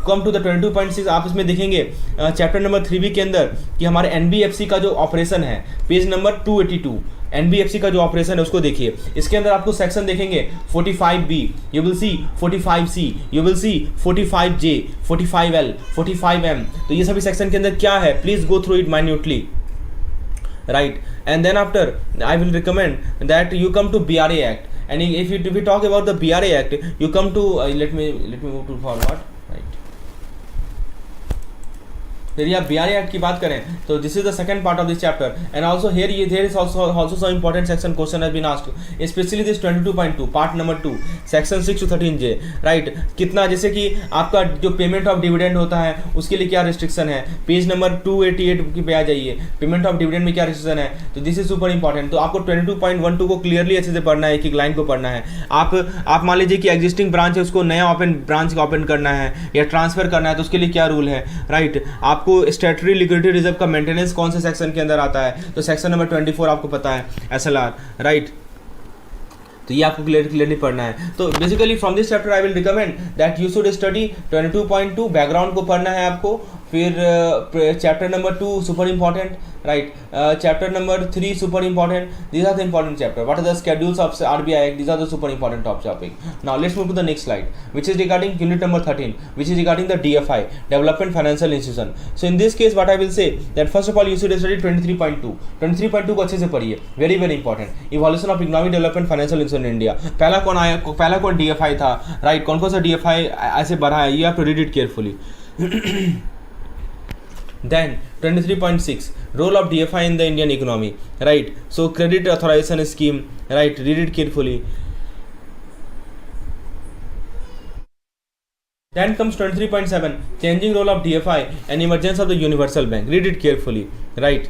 come to the 22.6. आप इसमें देखेंगे चैप्टर नंबर 3B के अंदर कि हमारे एनबीएफसी का जो ऑपरेशन है, पेज नंबर 282. एनबीएफसी का जो ऑपरेशन है उसको देखिए. इसके अंदर आपको सेक्शन देखेंगे 45B, you will see 45C, you will see 45J, 45L, 45M. तो ये सभी सेक्शन के अंदर क्या है, please go through it minutely, right? And then after I will recommend that you come to BRA Act, and if we talk about the BRA Act, you come to let me move to forward, right? यदि आप BRA Act की बात करें तो this is the second part of this chapter. And also here there is also some important section question has been asked, specially this 22.2 part number 2 section 6 to 13J, right? कितना, जैसे कि आपका जो payment of dividend होता है उसके लिए क्या रिस्ट्रिक्शन है, पेज नंबर 288 पे आ जाइए. पेमेंट ऑफ डिविडेंड में क्या रिस्ट्रिक्शन है, तो दिस इज सुपर इंपॉर्टेंट. तो आपको 22.12 को क्लियरली अच्छे से पढ़ना है, एक लाइन को पढ़ना है. आप मान लीजिए कि एग्जिस्टिंग ब्रांच है, उसको नया ब्रांच ओपन करना है या ट्रांसफर करना है, तो उसके लिए क्या रूल है, राइट? आपको स्टैट्यूटरी लिक्विडिटी रिजर्व का मेंटेनेंस कौन से सेक्शन के अंदर आता है, तो सेक्शन नंबर 24 आपको पता है, SLR, राइट? तो ये आपको क्लियरली पढ़ना है. तो basically from this chapter I will recommend that you should study 22.2. Background को पढ़ना है आपको. फिर chapter number 2 super important, right? Chapter number 3 super important. These are the important chapter. What are the schedules of RBI Act? These are the super important topic. Now let's move to the next slide, which is regarding unit number 13, which is regarding the DFI, Development Financial Institution. So in this case what I will say that first of all you should study 23.2. 23.2 को अच्छे से पढ़िए, very important. Evolution of Economic Development Financial Institution in India. पहला कौन DFI था, right? कौन कौन सा DFI ऐसे बढ़ा है, you have to read it carefully. Then 23.6, role of DFI in the Indian economy, right? So credit authorization scheme, right? Read it carefully. Then comes 23.7, changing role of DFI and emergence of the universal bank. Read it carefully, right?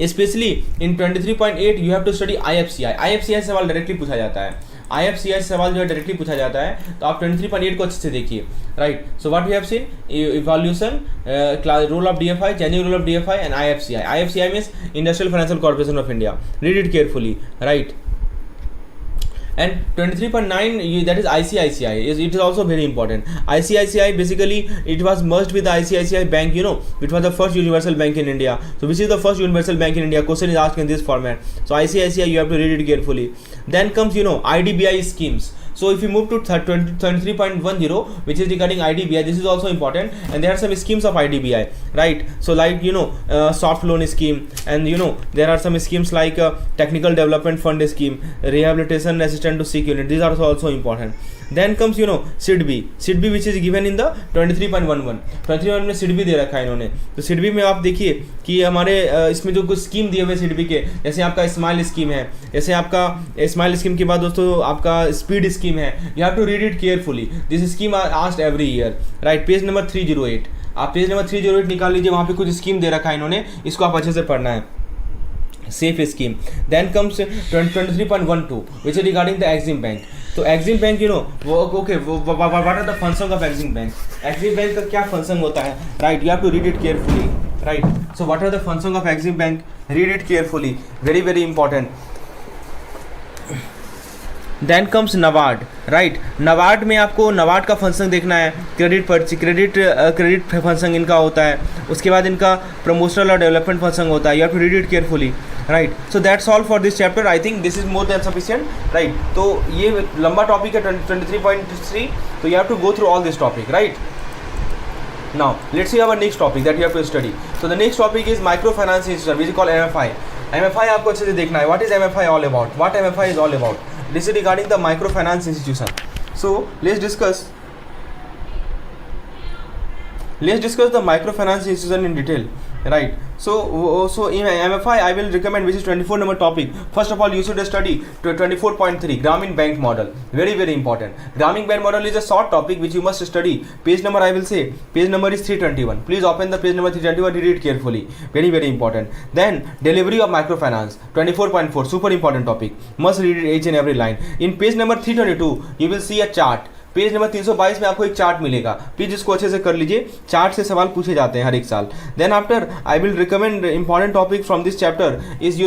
Especially in 23.8 you have to study IFCI. IFCI सवाल directly पूछा जाता है. IFCI सवाल जो है directly पूछा जाता है, तो आप 23.8 को अच्छे से देखिए, राइट? So what we have seen, evolution, role of DFI, changing role of DFI and IFCI. IFCI means industrial financial corporation of India. Read it carefully, right? And 23.9, that is ICICI. It is also very important. ICICI basically it was merged with the ICICI Bank, which was the first universal bank in India. So which is the first universal bank in India? Question is asked in this format. So ICICI you have to read it carefully. Then comes IDBI schemes. So if you move to 23.10, which is regarding IDBI, this is also important, and there are some schemes of IDBI, right? So like soft loan scheme, and there are some schemes like technical development fund scheme, rehabilitation assistant to sick unit. These are also important. Then comes SIDBI which is given in the 23.11 में SIDBI दे रखा है इन्होंने. तो SIDBI में आप देखिए कि हमारे इसमें जो कुछ स्कीम दिए हुए SIDBI के, जैसे आपका स्माइल स्कीम है, जैसे आपका स्माइल स्कीम के बाद दोस्तों आपका स्पीड स्कीम है. You have to read it carefully. This scheme are asked every year, right? Page number 308, आप पेज नंबर 308 निकाल लीजिए, वहाँ पे कुछ स्कीम दे रखा है इन्होंने, इसको आप अच्छे से पढ़ना है. Safe scheme. Then comes 23.12 which is regarding the EXIM bank. तो EXIM bank what are the function of EXIM bank. EXIM bank का क्या फंक्शन होता है, right? You have to read it carefully, right? So what are the function of EXIM bank, read it carefully, very very important. Then comes NABARD, right? NABARD में आपको नबार्ड का function देखना है. Credit function इनका होता है. उसके बाद इनका प्रमोशनल और डेवलपमेंट फंक्शन होता है. You have to read it carefully, right? So that's all for this chapter. I think this is more than sufficient, right? तो ये लंबा टॉपिक है 23.3, तो you have to go through all this topic, right? Now let's see our next topic that you have to study. So the next topic is microfinance institution, which is called MFI. MFI आपको अच्छे से देखना है. What is MFI all about? What MFI is all about? This is regarding the microfinance institution. So let's discuss the microfinance institution in detail, right? So in MFI I will recommend, which is 24 number topic. First of all, you should study 24.3 Grameen Bank model. Very very important. Grameen Bank model is a short topic which you must study. Page number I will say, page number is 321. Please open the page number 321, read it carefully. Very very important. Then delivery of microfinance, 24.4, super important topic. Must read it each and every line. In page number 322 you will see a chart. Page number 322 में आपको एक chart मिलेगा. Please इसको अच्छे से कर लीजिए. Chart से सवाल पूछे जाते हैं हर एक साल. Then after I will recommend important topic from this chapter is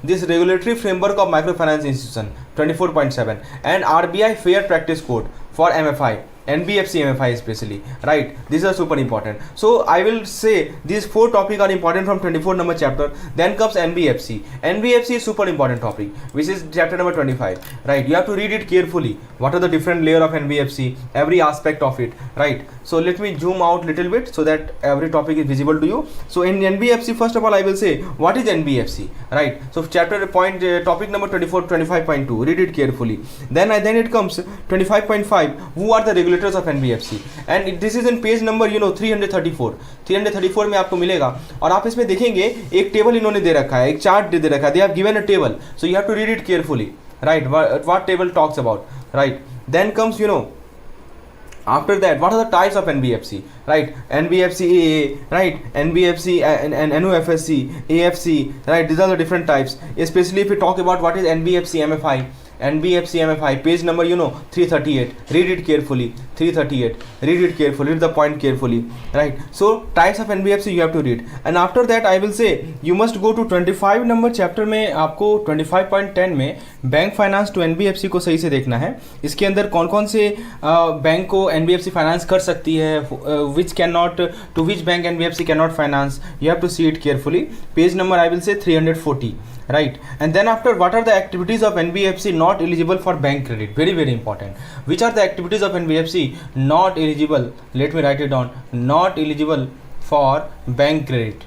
this regulatory framework of micro finance institution 24.7 and RBI fair practice code for MFI. NBFC MFI especially, right? These are super important. So I will say these 4 topics are important from 24 number chapter. Then comes NBFC. NBFC is super important topic, which is chapter number 25, right? You have to read it carefully. What are the different layer of NBFC, every aspect of it, right? So let me zoom out little bit so that every topic is visible to you. So in NBFC, first of all I will say what is NBFC, right? So chapter topic number 24, 25.2, read it carefully. Then it comes 25.5, who are the regulators of NBFC, and this is in page number 334 में आपको मिलेगा. और आप इसमें देखेंगे एक table इन्होंने दे रखा है, एक चार्ट दे रखा है. they have given a table, so you have to read it carefully, right? What table talks about, right? Then comes after that, what are the types of NBFC, right? NBFC AA, right? NBFC and NOFSC, AFC, right? These are the different types. Especially if we talk about what is NBFC MFI, page number 338. Read it carefully. 338. Read it carefully. Read the point carefully, right? So types of NBFC you have to read. And after that I will say you must go to 25 number chapter में आपको 25.10 में bank finance to NBFC को सही से देखना है. इसके अंदर कौन कौन से बैंक को NBFC फाइनेंस कर सकती है, which cannot, to which bank NBFC cannot finance. You have to see it carefully. Page number I will say 340. Right? And then after, what are the activities of NBFC not eligible for bank credit? Very very important. Which are the activities of NBFC not eligible? Let me write it down. Not eligible for bank credit.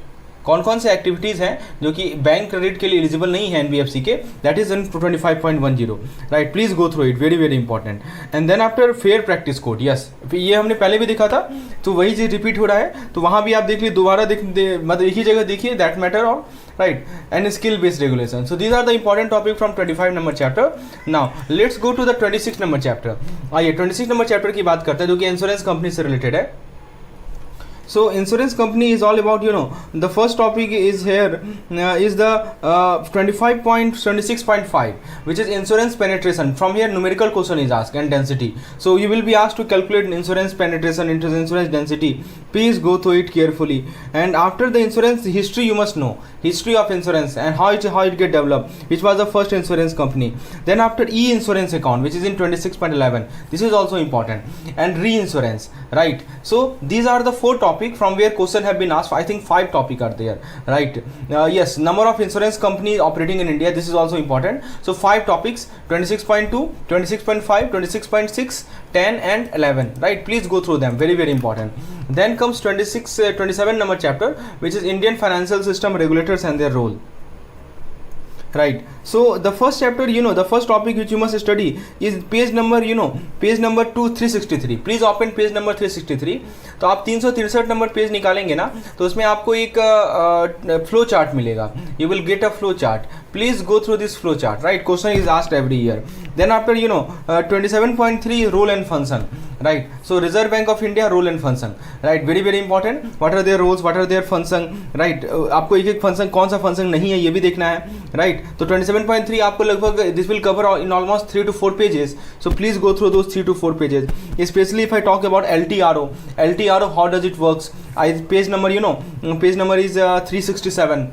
कौन कौन से activities हैं जो कि bank credit के लिए eligible नहीं है NBFC के? That is in 25.10, right? Please go through it, very very important. And then after fair practice code, yes, ये हमने पहले भी देखा था, तो वही चीज रिपीट हो रहा है, तो वहाँ भी आप देख लीजिए, दोबारा मतलब एक ही जगह देखिए, that matter of, right? And skill based regulation. So these are the important topic from 25 number chapter. Now let's go to the 26 number chapter. आइए 26 number chapter की बात करते हैं, जो कि इंश्योरेंस कंपनी से रिलेटेड है. So insurance company is all about, the first topic is here is the 26.5, which is insurance penetration. From here numerical question is asked and density. So you will be asked to calculate insurance penetration into insurance density. Please go through it carefully. And after the insurance history, you must know history of insurance and how it get developed, which was the first insurance company. Then after e-insurance account, which is in 26.11, this is also important. And reinsurance, right? So these are the 4 topics topic from where question have been asked. I think 5 topic are there, right? Yes, number of insurance companies operating in India, this is also important. So 5 topics, 26.2, 26.5, 26.6, 10 and 11, right? Please go through them, very very important. Then comes 27 number chapter, which is Indian financial system regulators and their role, right? So the first chapter, the first topic which you must study is page number 363. Please open page number 363. तो आप 363 number page निकालेंगे ना, तो उसमें आपको एक flow chart मिलेगा. You will get a flow chart. Please go through this flow chart, right? Question is asked every year. Then after 27.3 role and function, right? So Reserve Bank of India role and function, right? Very very important. What are their roles, what are their function, right? आपको एक एक function कौन सा function नहीं है ये भी देखना है, right? तो 27.3 आपको लगभग this will cover in almost 3 to 4 pages. So please go through those 3 to 4 pages. Especially if I talk about LTRO, how does it works? Page number is 367.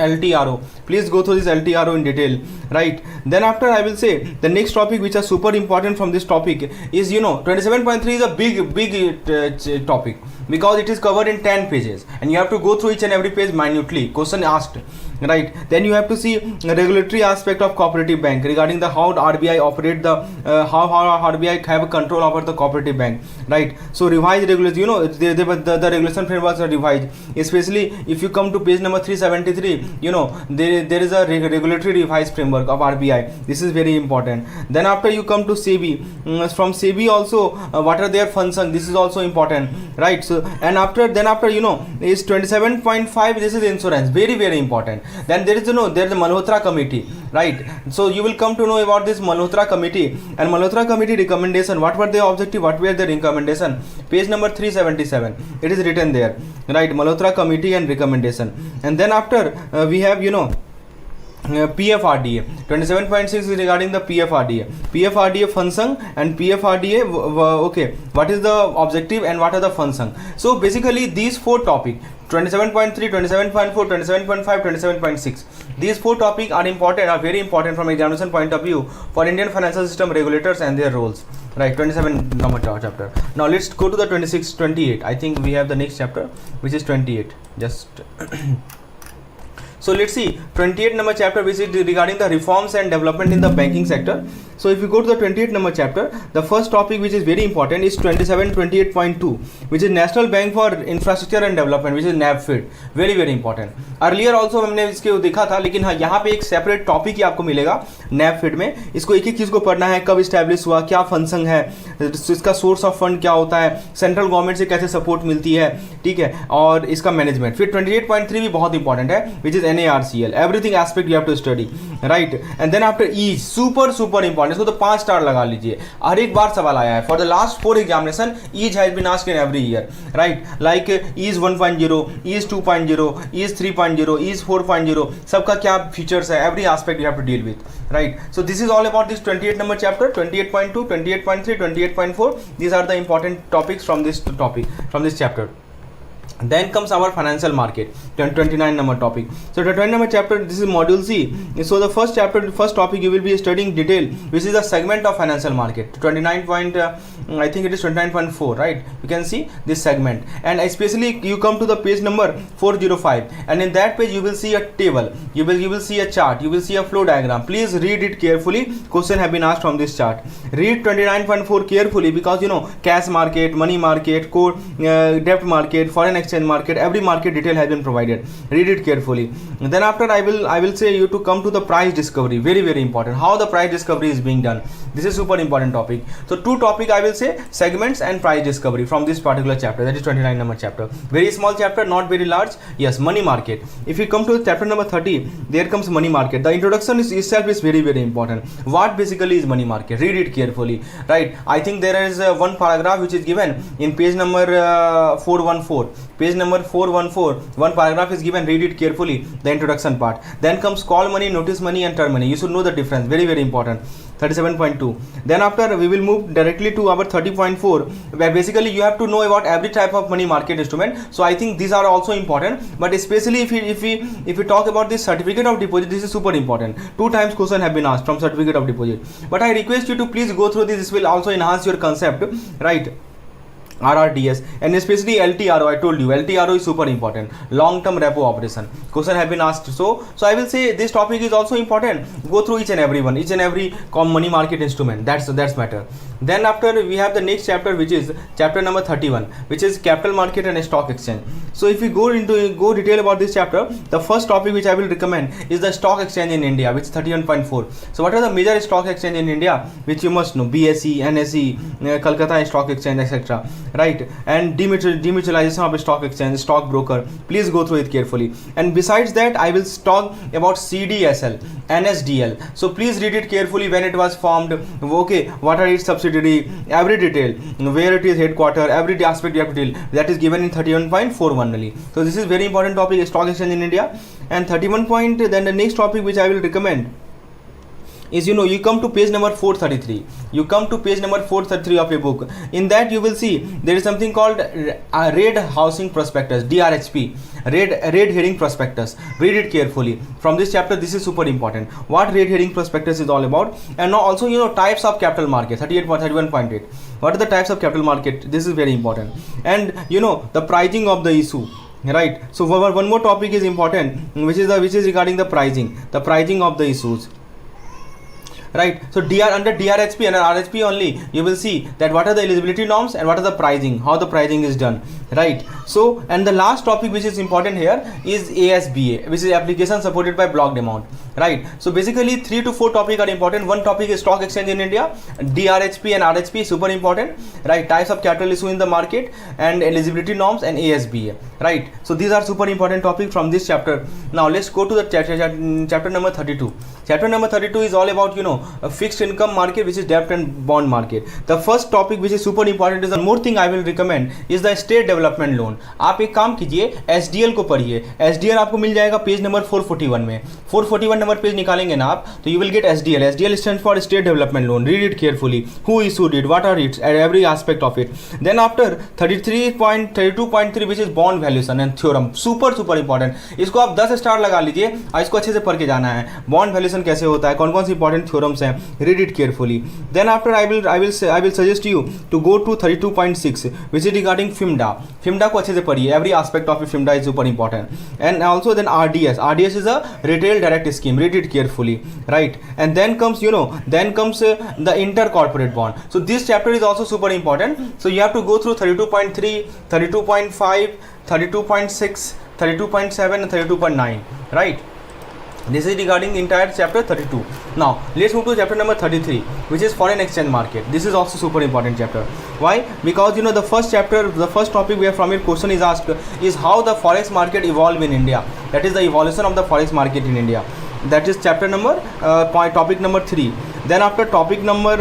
LTRO, please go through this LTRO in detail, right? Then after I will say the next topic which are super important from this topic is 27.3 is a big topic because it is covered in 10 pages and you have to go through each and every page minutely. Question asked, right? Then you have to see regulatory aspect of cooperative bank regarding the how RBI operate the how RBI have a control over the cooperative bank, right? So revised regulation, the regulation frameworks are revised, especially if you come to page number 373. There is a regulatory revised framework of RBI. This is very important. Then after you come to SEBI, from SEBI also what are their functions, this is also important, right? So and after is 27.5, this is insurance, very very important. Then there is the Malhotra committee, right? So you will come to know about this Malhotra committee and Malhotra committee recommendation. What were their objective, what were their recommendation? Page number 377, it is written there, right? Malhotra committee and recommendation. And then after we have PFRDA. 27.6 is regarding the PFRDA function and PFRDA, okay, what is the objective and what are the function. So basically these 4 topics, 27.3, 27.4, 27.5, 27.6, these 4 topics are important, are very important from examination point of view for Indian financial system regulators and their roles, right? 27 number chapter. Now let's go to the 28. I think we have the next chapter which is 28. Just so let's see 28 number chapter, which is regarding the reforms and development in the banking sector. So if you go to the 28 number chapter, the first topic which is very important is 28.2, which is National Bank for Infrastructure and Development, which is NABFID. very very important. Earlier also हमने इसके देखा था, लेकिन हाँ यहाँ पे एक separate topic ही आपको मिलेगा NABFID में. इसको एक एक चीज़ को पढ़ना है, कब इस्टेब्लिश हुआ, क्या फंक्शन है, इसका सोर्स ऑफ फंड क्या होता है, सेंट्रल गवर्नमेंट से कैसे सपोर्ट मिलती है, ठीक है, और इसका मैनेजमेंट. फिर 28.3 भी बहुत इंपॉर्टेंट है, which is NARCL. Everything aspect you have to study, right? And then after EASE, super important. इसको तो 5 स्टार लगा लीजिए, हर एक बार सवाल आया है. For the last 4 examination EASE has been asked in every year, right? Like EASE 1.0, EASE 2.0, EASE 3.0, EASE 4.0, सबका क्या फीचर्स है, every aspect you have to deal with, right? So this is all about this 28 number chapter. 28.2, 28.3, 28.4, these are the important topics from this chapter. Then comes our financial market, 29 number topic. So the 29 number chapter, this is module C. So the first chapter, first topic you will be studying detail, which is the segment of financial market. 29 I think it is 29.4, right? You can see this segment, and especially you come to the page number 405, and in that page you will see a table, you will see a chart, you will see a flow diagram. Please read it carefully. Question have been asked from this chart. Read 29.4 carefully, because cash market, money market, core debt market, foreign exchange market, every market detail has been provided. Read it carefully. And then after I will say you to come to the price discovery. Very very important, how the price discovery is being done. This is super important topic. So 2 topic I will say, segments and price discovery from this particular chapter, that is 29 number chapter. Very small chapter, not very large. Yes, money market. If you come to chapter number 30, there comes money market. The introduction itself is very very important. What basically is money market? Read it carefully, right? I think there is one paragraph which is given in page number 414. Page number 414, one paragraph is given. Read it carefully, the introduction part. Then comes call money, notice money and term money. You should know the difference, very very important. 37.2. Then after we will move directly to our 30.4, where basically you have to know about every type of money market instrument. So I think these are also important, but especially if we talk about this certificate of deposit, this is super important. 2 times question have been asked from certificate of deposit, but I request you to please go through this. This will also enhance your concept, right? RRDS, and especially LTRO. I told you LTRO is super important. Long term repo operation. Question have been asked. So I will say this topic is also important. Go through each and every one, each and every money market instrument. That's matter. Then after we have the next chapter, which is chapter number 31, which is capital market and stock exchange. So if we go detail about this chapter, the first topic which I will recommend is the stock exchange in India, which is 31.4. So what are the major stock exchange in India, which you must know? BSE, NSE, Kolkata Stock Exchange, etc. Right? And demutualization of a stock exchange, stock broker. Please go through it carefully. And besides that, I will talk about CDSL, NSDL. So please read it carefully, when it was formed, okay, what are its subsidiary, every detail, where it is headquarter, every aspect you have to tell. That is given in 31.41 only. So this is very important topic, stock exchange in India. And 31 point, then the next topic which I will recommend is, you come to page number 433. You come to page number 433 of a book. In that you will see there is something called Red Housing Prospectus, DRHP, Red Herring Prospectus. Read it carefully. From this chapter, this is super important. What Red Herring Prospectus is all about. And now also, types of capital market, 31.8. What are the types of capital market? This is very important. And the pricing of the issue. Right. So one more topic is important, which is regarding the pricing of the issues. Right. So under DRHP and RHP only, you will see that what are the eligibility norms and what are the pricing, how the pricing is done. Right. So, and the last topic which is important here is ASBA, which is application supported by blocked amount. Right. So basically 3 to 4 topics are important. One topic is stock exchange in India, DRHP and RHP, super important. Right. Types of capital issue in the market and eligibility norms and ASBA. Right. So these are super important topics from this chapter. Now let's go to the chapter number 32. Chapter number 32 is all about, a fixed income market, which is debt and bond market. The first topic which is super important is, one more thing I will recommend is the state development loan. आप एक काम कीजिए, SDL को पढ़िए. SDL आपको मिल जाएगा page number 441 में. 441 number page निकालेंगे ना आप, तो you will get SDL. SDL stands for state development loan. Read it carefully. Who issued it? What are its? Every aspect of it. Then after 33.32.3, which is bond valuation and theorem. Super important. इसको आप 10 star लगा लीजिए और इसको अच्छे से पढ़ के जाना है. बॉन्ड वैल्यूएशन कैसे होता है, कौन कौन सी इंपॉर्टेंट थ्योरम्स हैं, read it carefully. Then after I will suggest you to go to 32.6, which is regarding FIMMDA को अच्छे से पढ़िए. Every aspect of FIMMDA is super important. And also then RDS is a retail direct scheme. Read it carefully. Right. And then comes the inter corporate bond. So this chapter is also super important. So you have to go through 32.3, 32.5, 32.6, 32.7 and 32.9. right. This is regarding the entire chapter 32. Now let's move to chapter number 33, which is foreign exchange market. This is also super important chapter. Why? Because the first chapter, the first topic where from it question is asked is how the forex market evolved in India. That is the evolution of the forex market in India. That is chapter number topic number 3. Then after topic number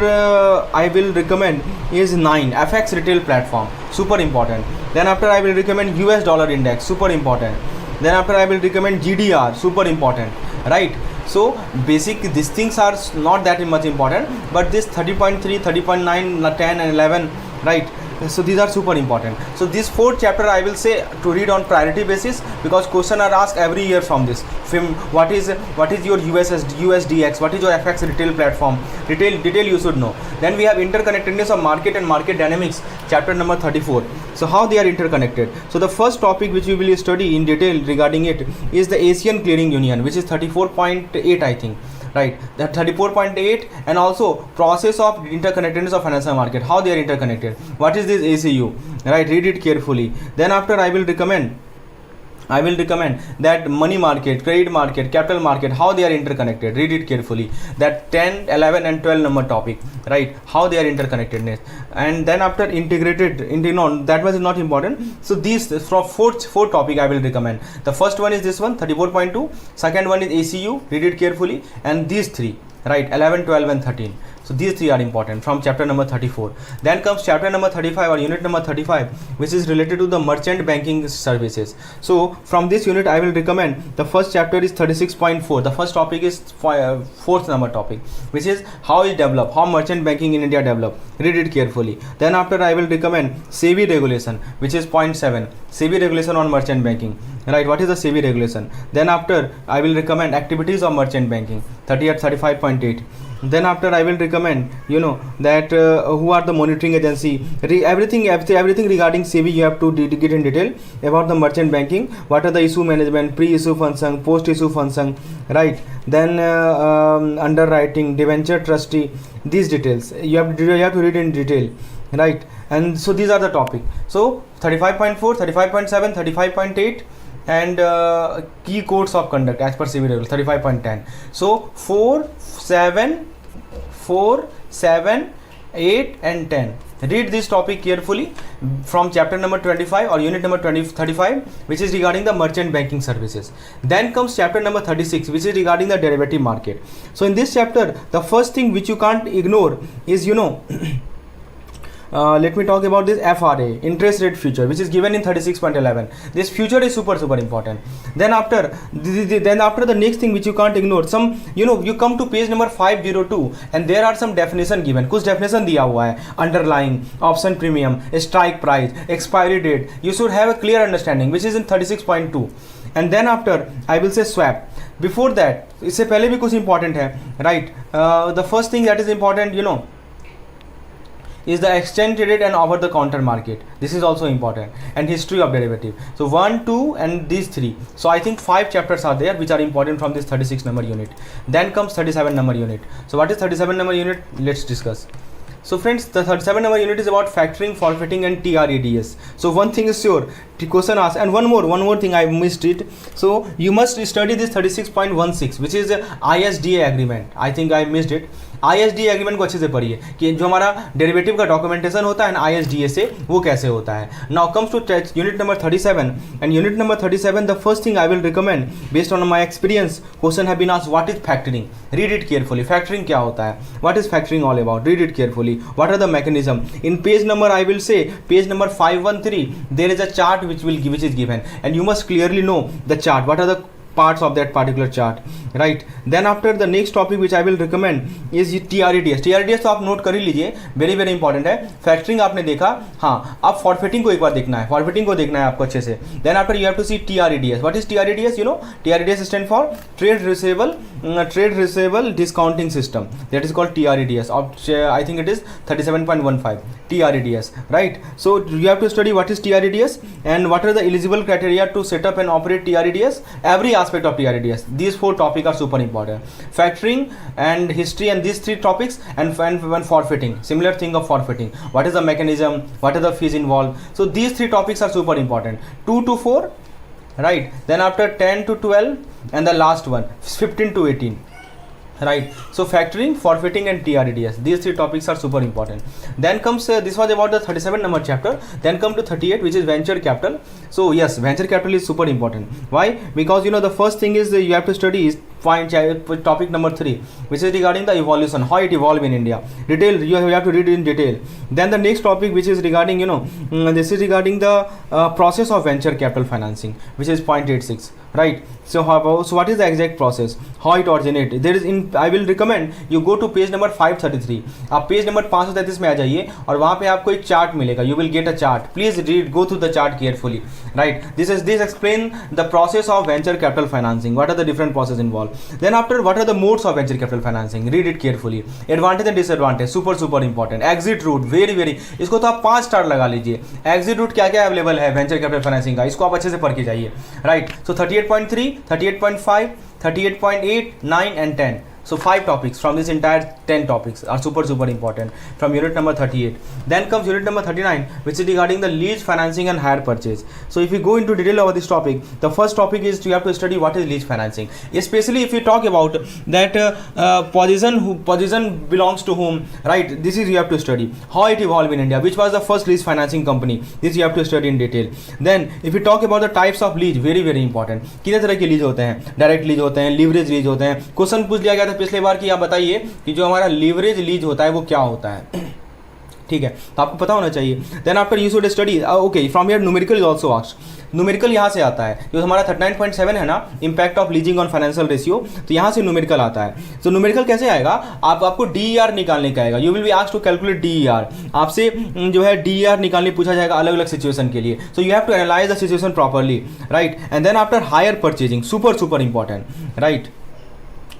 I will recommend is 9, FX retail platform. Super important. Then after I will recommend US dollar index. Super important. Then after I will recommend GDR. Super important. Right. So basic, these things are not that much important, but this 30.3, 30.9, 10 and 11, right. So these are super important. So this 4th chapter I will say to read on priority basis, because question are asked every year from this. What is your USDX? What is your FX retail platform? Detail you should know. Then we have interconnectedness of market and market dynamics, chapter number 34. So how they are interconnected. So the first topic which we will study in detail regarding it is the Asian Clearing Union, which is 34.8 I think. Right, that 34.8, and also process of interconnectedness of financial market, how they are interconnected. What is this ACU? Right, read it carefully. Then after I will recommend that money market, credit market, capital market, how they are interconnected. Read it carefully. That 10, 11 and 12 number topic, right, how they are interconnectedness. And then after integrated, that was not important. So these from fourth topic I will recommend. The first one is this one, 34.2. Second one is ACU. Read it carefully. And these three, right, 11, 12 and 13. So these three are important from chapter number 34. Then comes chapter number 35 or unit number 35, which is related to the merchant banking services. So from this unit I will recommend the first chapter is 36.4. The first topic is fourth number topic, which is how it developed, how merchant banking in India developed. Read it carefully. Then after I will recommend SEBI regulation, which is 0.7. SEBI regulation on merchant banking. Right, what is the SEBI regulation? Then after I will recommend activities of merchant banking, 35.8. then after I will recommend, you know, that who are the monitoring agency, everything regarding SEBI you have to get in detail about the merchant banking, what are the issue management, pre-issue function, post-issue function, right? Then underwriting, debenture trustee, these details you have to read in detail, right? And so these are the topic. So 35.4, 35.7, 35.8 and key codes of conduct as per SEBI rules 35.10. So 4, 7, 8 and 10. Read this topic carefully from chapter number 25 or unit number 35, which is regarding the merchant banking services. Then comes chapter number 36, which is regarding the derivative market. So in this chapter, the first thing which you can't ignore is, you know, let me talk about this FRA, interest rate future, which is given in 36.11. This future is super important. Then after the next thing which you can't ignore, some, you know, you come to page number 502 and there are some definition given. कुछ definition दिया हुआ है, underlying, option premium, strike price, expiry date. You should have a clear understanding, which is in 36.2. And then after I will say swap. Before that, इससे पहले भी कुछ important है, right? The first thing that is important, you know, is the exchange traded and over the counter market. This is also important, and history of derivative. So 1, 2 and these 3. So I think 5 chapters are there which are important from this 36 number unit. Then comes 37 number unit. So what is 37 number unit? Let's discuss. So friends, the 37 number unit is about factoring, forfeiting and TRADS. So one thing is sure, the question asked, and one more thing I missed it. So you must study this 36.16, which is the ISDA agreement. I think I missed it. ISDA agreement को अच्छे से पढ़िए कि जो हमारा derivative का documentation होता है ISDA से वो कैसे होता है. Now comes to unit number 37 and unit number 37 the first thing I will recommend based on my experience. Question have been asked what is factoring. Read it carefully. Factoring क्या होता है, what is factoring all about, read it carefully. What are the mechanism. In page number I will say page number 513 there is a chart which is given and you must clearly know the chart, what are the parts of that particular chart, right? Then after the next topic which I will recommend is TRADS. TRADS तो आप note कर ही लीजिए, very very important है. Factoring आपने देखा, हाँ, आप फॉरफिटिंग को एक बार देखना है, फॉरफिटिंग को देखना है आपको अच्छे से. Then after you have to see TRADS. What is TRADS? You know, TRADS stand for trade receivable discounting system. That is called TRADS. I think it is 37.15 TRADS, right? So you have to study what is TRADS and what are the eligible criteria to set up and operate TRADS. Every aspect of TRADS. These 4 topics are super important. Factoring and history and these 3 topics and forfeiting. Similar thing of forfeiting. What is the mechanism? What are the fees involved? So these 3 topics are super important. 2 to 4, right? Then after 10 to 12 and the last one 15 to 18. Right, so factoring, forfeiting and TRADS, these 3 topics are super important. Then comes this was about the 37 number chapter. Then come to 38, which is venture capital. So yes, venture capital is super important. Why? Because you know the first thing is you have to study is topic number 3, which is regarding the evolution, how it evolved in India. Detail, you have to read it in detail. Then the next topic which is regarding, you know, this is regarding the process of venture capital financing, which is 0.86, right? So what is the exact process, how it originates? There is I will recommend you go to page number 533. आप page number 533 में आ जाइए और वहाँ पे आपको एक chart मिलेगा. You will get a chart. Please read, go through the chart carefully, right? This explain the process of venture capital financing. What are the different processes involved? Then after, what are the modes of venture capital financing? Read it carefully. Advantage and disadvantage, super important. Exit route, very इसको तो आप 5 star लगा लीजिए. Exit route क्या क्या available है venture capital financing का, इसको आप अच्छे से पढ़ के जाइए, right? So 38.3, 38.5, 38.8, 9 and 10. So 5 topics from this entire 10 topics are super important from unit number 38. Then comes unit number 39, which is regarding the lease financing and hire purchase. So if we go into detail over this topic, the first topic is you have to study what is lease financing. Especially if you talk about that position belongs to whom, right? This is you have to study. How it evolved in India, which was the first lease financing company. This you have to study in detail. Then if you talk about the types of lease, very important. कितने तरह के lease होते हैं? Direct lease होते हैं, leverage lease होते हैं. Question पूछ लिया गया था पिछले बार कि आप बताइए कि जो हमारा लीवरेज लीज होता है वो क्या होता है. ठीक है, तो आपको पता होना चाहिए. Then after you should study, okay, from here numerical is also asked. Numerical यहाँ से आता है, जो हमारा 39.7 है ना, impact of leasing on financial ratio, तो यहाँ से न्यूमेरिकल आता है. तो न्यूमेरिकल कैसे आएगा? आपको DER निकालने का आएगा. You will be asked to calculate DER. आपसे जो है DER निकालने पूछा जाएगा अलग अलग सिचुएशन के लिए. So you have to analyse the situation properly, right? And then after hire purchasing, super important, right?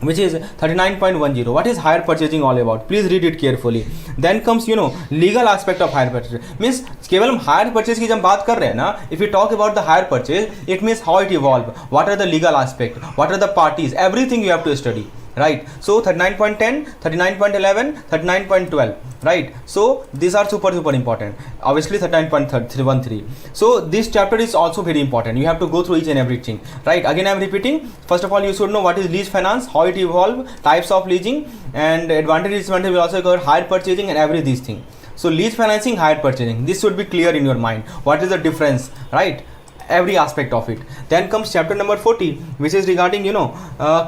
which is 39.10. What is hire purchasing all about? Please read it carefully. Then comes legal aspect of hire purchase. Means केवल हम hire purchase की जब बात कर रहे हैं ना, if we talk about the hire purchase, it means how it evolved, what are the legal aspect, what are the parties, everything you have to study, right? So 39.10, 39.11, 39.12, right? So these are super important. Obviously 39.13. So this chapter is also very important. You have to go through each and everything, right? Again I am repeating, first of all you should know what is lease finance, how it evolved, types of leasing, and advantage disadvantage. We also cover hire purchasing and every these thing. So lease financing, hire purchasing, this should be clear in your mind. What is the difference, right? Every aspect of it. Then comes chapter number 40, which is regarding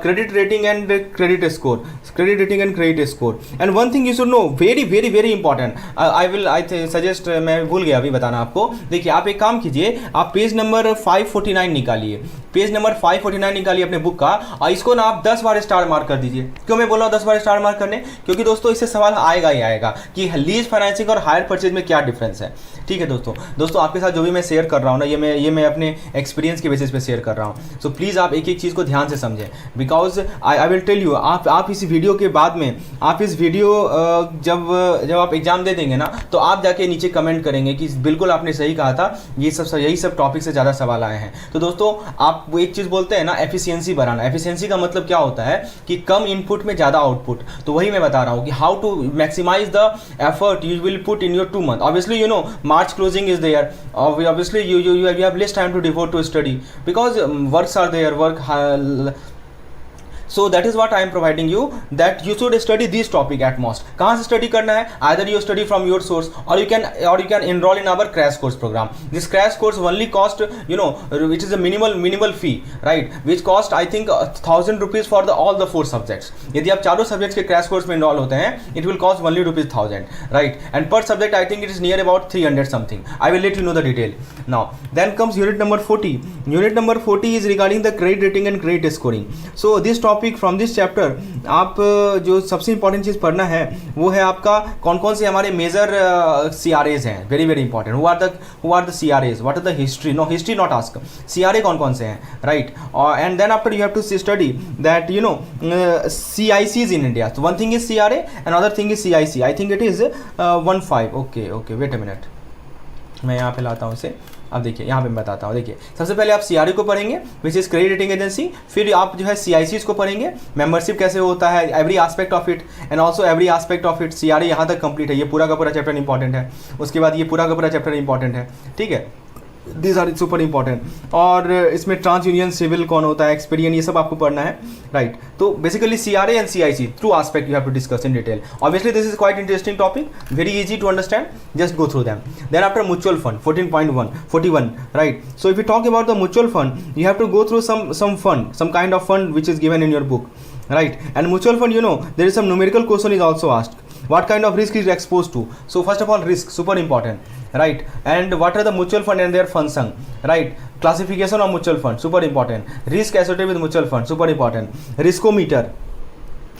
credit rating and credit score. Credit rating and credit score. And one thing you should know, very important. I suggest, मैं भूल गया अभी बताना आपको. देखिए आप एक काम कीजिए, आप पेज नंबर 549 निकालिए. पेज नंबर 549 निकालिए अपने बुक का, और इसको ना आप 10 बार स्टार मार्क कर दीजिए. क्यों मैं बोल रहा हूँ 10 बार स्टार मार्क करने? क्योंकि दोस्तों इससे सवाल आएगा ही आएगा कि लीज फाइनेंसिंग और हायर परचेज में क्या डिफरेंस है. ठीक है दोस्तों आपके साथ जो भी मैं शेयर कर रहा हूँ ना, ये मैं अपने एक्सपीरियंस के बेसिस पे शेयर कर रहा हूँ. सो प्लीज़ आप एक चीज़ को ध्यान से समझें, because I will tell you, आप इस वीडियो के बाद में, आप इस वीडियो जब आप एग्जाम दे देंगे ना, तो आप जाके नीचे कमेंट करेंगे कि बिल्कुल आपने सही कहा था, यही सब टॉपिक से ज़्यादा सवाल आए हैं. तो दोस्तों आप एक चीज़ बोलते हैं ना, एफिशिएंसी बढ़ाना. एफिशिएंसी का मतलब क्या होता है कि कम इनपुट में ज़्यादा आउटपुट. तो वही मैं बता रहा हूँ कि how to maximise the effort you will put in your 2 months. Obviously March closing is there. Obviously you have less time to devote to study because works are there, so that is what I am providing you, that you should study this topic at most. कहाँ से study करना है? Either you study from your source, or you can enroll in our crash course program. This crash course only cost which is a minimal fee, right? Which cost I think 1,000 rupees for all the 4 subjects. यदि आप चारों subjects के crash course में enroll होते हैं, it will cost only rupees 1,000, right? And per subject I think it is near about 300 something. I will let you know the detail. Now then comes unit number 40. Unit number 40 is regarding the credit rating and credit scoring. So this topic from this chapter, आप जो सबसे important चीज़ पढ़ना है वो है आपका कौन से हमारे मेजर CRAs हैं. Very important. Who are the CRAs, what are the history, no history not ask, CRA कौन से हैं, right? And then after you have to study that CICs in India. So one thing is CRA, another thing is CIC. I think it is 15. Okay, wait a minute. मैं यहाँ पे लाता हूँ इसे. अब देखिए यहाँ पे मैं बताता हूँ. देखिए सबसे पहले आप CRA को पढ़ेंगे, which is credit rating agency. फिर आप जो है CICs को पढ़ेंगे, मेंबरशिप कैसे होता है, every aspect of it, and also every aspect of it. CRA यहाँ तक कंप्लीट है. ये पूरा का पूरा चैप्टर इंपॉर्टेंट है. उसके बाद ये पूरा का पूरा चैप्टर इंपॉर्टेंट है. ठीक है, दिस आर सुपर इंपॉर्टेंट. और इसमें ट्रांस यूनियन सिविल कौन होता है, एक्सपीरियन, ये सब आपको पढ़ना है, राइट? तो basically CRA and CIC, through aspect you have to discuss in detail. Obviously this is quite interesting topic, very easy to understand, just go through them. Then after mutual fund 14.41, right? So if you talk about the mutual fund, you have to go through some fund, some kind of fund which is given in your book, right? And mutual fund, there is some numerical question is also asked. What kind of risk is exposed to? So first of all, risk, super important, right? And what are the mutual fund and their function, right? Classification of mutual fund, super important. Risk associated with mutual fund, super important. Riskometer,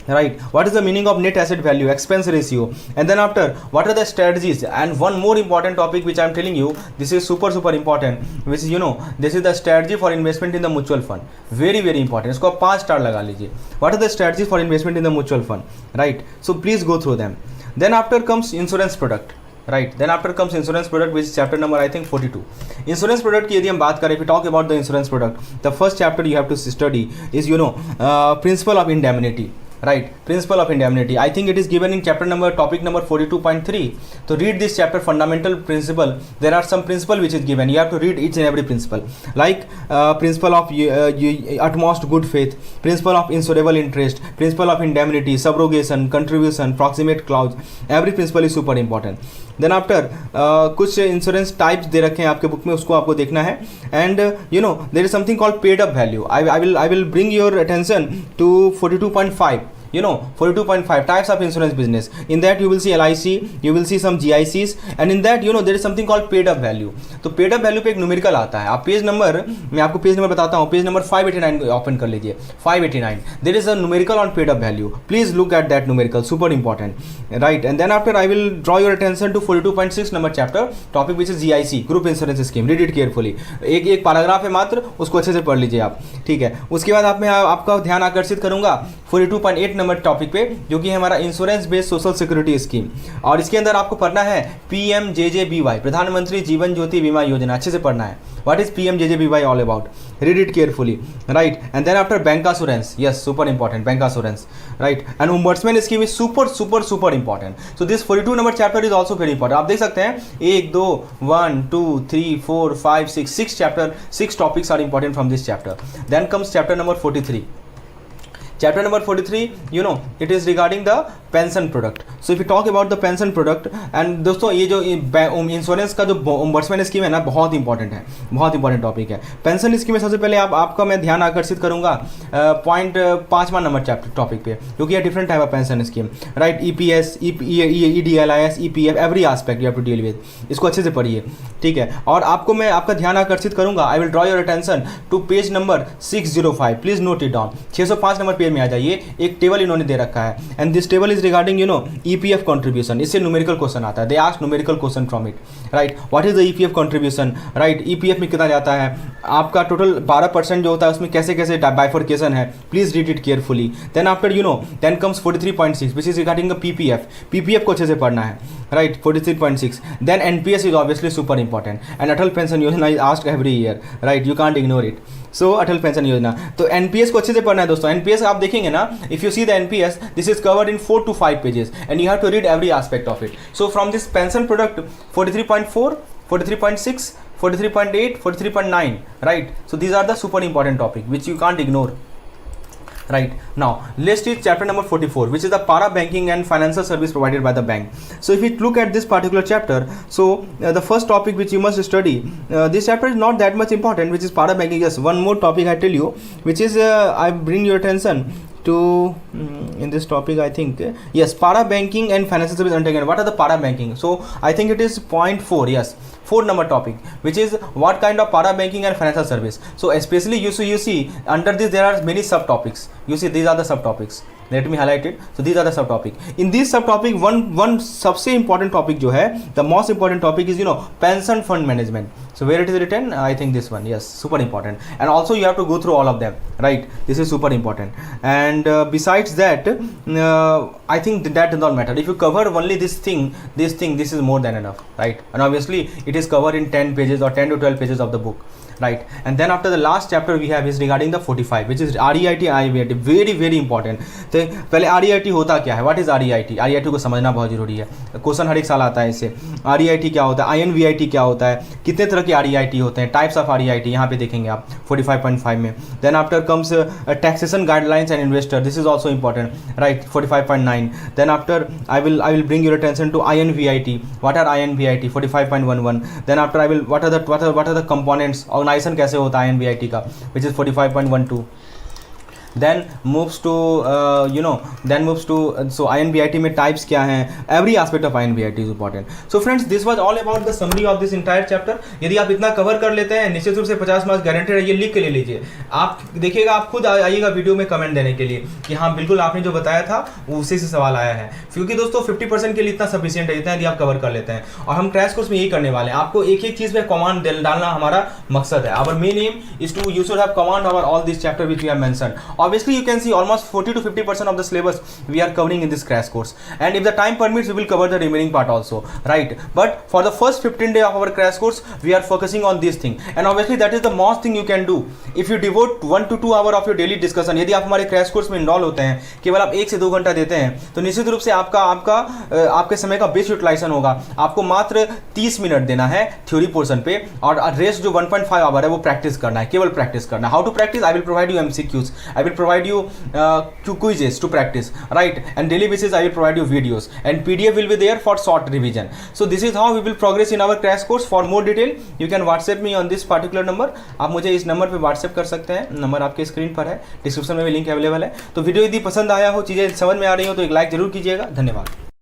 right? What is the meaning of net asset value, expense ratio? And then after, what are the strategies? And one more important topic which I am telling you, this is super important, which is this is the strategy for investment in the mutual fund. Very important. इसको आप 5 star लगा लीजिए. What are the strategies for investment in the mutual fund, right? So please go through them. Then after comes insurance product, right? Then after comes insurance product, which is chapter number I think 42. Insurance product की यदि हम बात करें, if we talk about the insurance product, the first chapter you have to study is principle of indemnity, right? Principle of indemnity, I think it is given in topic number 42.3. So read this chapter, fundamental principle. There are some principle which is given, you have to read each and every principle, like principle of utmost good faith, principle of insurable interest, principle of indemnity, subrogation, contribution, proximate clause. Every principle is super important. Then after कुछ insurance types दे रखे हैं आपके book में, उसको आपको देखना है. And there is something called paid up value. I will bring your attention to 42.5. you know, 42.5 types of insurance business. In that you will see LIC, you will see some GICs, and in that you know there is something called paid up value. तो paid up value पे एक numerical आता है. आप page number, मैं आपको page number बताता हूँ, पेज नंबर 589 ओपन कर लीजिए. 589 there is a numerical on paid up value. Please look at that numerical, super important, right. And then after I will draw your attention to 42.6 number chapter, topic which is GIC, group insurance scheme. Read it carefully. एक paragraph है मात्र, उसको अच्छे से पढ़ लीजिए आप, ठीक है. उसके बाद आप मैं आपका ध्यान आकर्षित करूंगा 42.8 नंबर टॉपिक पे, जो कि है हमारा insurance based social security scheme. और इसके अंदर आपको पढ़ना है PMJJBY, प्रधानमंत्री जीवन ज्योति बीमा योजना. अच्छे से पढ़ना है. What is PMJJBY all about? Read it carefully, right? And then after bank assurance, yes, super important, bank assurance, right? And ombudsman scheme is super important. So this 42 number chapter is also very important. आप देख सकते हैं 1 2 1 2 3 4 5 6 chapter, 6 topics are important from this chapter. Then comes chapter number 43. Chapter number 43, you know, it is regarding the pension product. So if you talk about the pension product, and दोस्तों ये जो insurance का जो ombudsman scheme है ना, बहुत important है, बहुत इंपॉर्टेंट टॉपिक है. पेंशन स्कीम में सबसे पहले आपका मैं ध्यान आकर्षित करूंगा पॉइंट 5वां नंबर चैप्टर टॉपिक पे, क्योंकि different type of pension scheme, right. EPS, EDLIS, EPF, every aspect you have to deal with. इसको अच्छे से पढ़िए, ठीक है. और आपको मैं आपका ध्यान आकर्षित करूंगा, I will draw your attention to page number 605. Please note it down. 605 number page में आ जाइए. एक टेबल इन्होंने दे रखा है, and this table is regarding you know EPF contribution. इससे न्यूमेरिकल क्वेश्चन आता है. They ask numerical question from it, right. What is the EPF contribution, right. EPF में कितना जाता है आपका, टोटल 12% जो होता है उसमें कैसे कैसे बाइफर्केशन है. Please read it carefully. Then after you know then comes 43.6 which is regarding the PPF को अच्छे से पढ़ना है, right. 43.6. Then NPS is obviously super important, and Atal pension Yojana is asked every year, right. You can't ignore it. So Atal pension Yojana, तो NPS को अच्छे से पढ़ना है दोस्तों. NPS आप देखेंगे ना, if you see the NPS, this is covered in 4 to 5 pages, and you have to read every aspect of it. So from this pension product 43.4, 43.6, 43.8, 43.9, right. So these are the super important topic which you can't ignore. Right, now let's read chapter number 44, which is the para banking and financial service provided by the bank. So if you look at this particular chapter, so the first topic which you must study, this chapter is not that much important, which is para banking. Yes, one more topic I tell you, which is I bring your attention to in this topic, I think yes, para banking and financial service undertaken. What are the para banking? So I think it is point 4. Yes, 4 number topic, which is what kind of para banking and financial service. So especially you see under this there are many subtopics. You see these are the subtopics. Let me highlight it. So these are the subtopic. In this subtopic, one सबसे important topic जो है, the most important topic is you know pension fund management. So where it is written, I think this one. Yes, super important. And also you have to go through all of them, right. This is super important. And besides that, I think that does not matter. If you cover only this thing, this is more than enough, right. And obviously it is covered in 10 pages or 10 to 12 pages of the book, right. And then after the last chapter we have is regarding the 45, which is REIT, IVIT. very important. तो पहले REIT होता क्या है, what is REIT को समझना बहुत जरूरी है. क्वेश्चन हर एक साल आता है इससे. REIT क्या होता है, INVIT क्या होता है, कितने तरह के REIT होते हैं, टाइप्स ऑफ REIT यहाँ पे देखेंगे आप 45.5 में. Then after comes taxation guidelines and investor. This is also important, right. 45.9. Then after I will bring your attention to INVIT. What are INVIT? 45.11. Then after I will what are the components, organisation कैसे होता है INVIT का, which is 45.12. then moves to so INVIT में types क्या हैं, every aspect of INVIT is important. So friends, this was all about the summary of this entire chapter. यदि आप इतना कवर कर लेते हैं, निश्चित रूप से 50 मार्क्स गारंटेड है. ये लिख के ले लीजिए. आप देखिएगा, आप खुद आइएगा वीडियो में कमेंट देने के लिए कि हाँ बिल्कुल आपने जो बताया था उसी से सवाल आया है, क्योंकि दोस्तों 50% के लिए इतना सफिशियंट है, इतना यदि आप कवर कर लेते हैं. और हम क्रैश कोर्स में यही करने वाले हैं, आपको एक एक चीज में कमांड डालना हमारा मकसद है. Our main aim is to you should have command over all this chapter which we have mentioned. Obviously, you can see almost 40 to 50% of the syllabus we are covering in this crash course, and if the time permits, we will cover the remaining part also, right. But for the first 15 days of our crash course, we are focusing on this thing, and obviously that is the most thing you can do if you devote 1 to 2 hours of your daily discussion. यदि आप हमारे crash course में involve होते हैं, केवल आप 1 से 2 घंटा देते हैं, तो निश्चित रूप से आपके समय का बेस्ट यूटिलाइजेशन होगा. आपको मात्र 30 मिनट देना है थ्योरी पोर्शन पे, और रेस्ट जो 1.5 आवर है वो प्रैक्टिस करना है, केवल प्रैक्टिस करना है. How to practice? I will provide you MCQs. I will will provide you quizzes to practice, right? And daily basis I will provide you videos, and PDF will be there for short revision. So this is how we will progress in our crash course. For more detail you can WhatsApp me on this particular number. आप मुझे इस number पे WhatsApp कर सकते हैं, number आपके screen पर है, डिस्क्रिप्शन में भी लिंक अवेलेबल है। तो वीडियो यदि पसंद आया हो, चीज़ें समझ में आ रही हो तो एक लाइक जरूर कीजिएगा। धन्यवाद।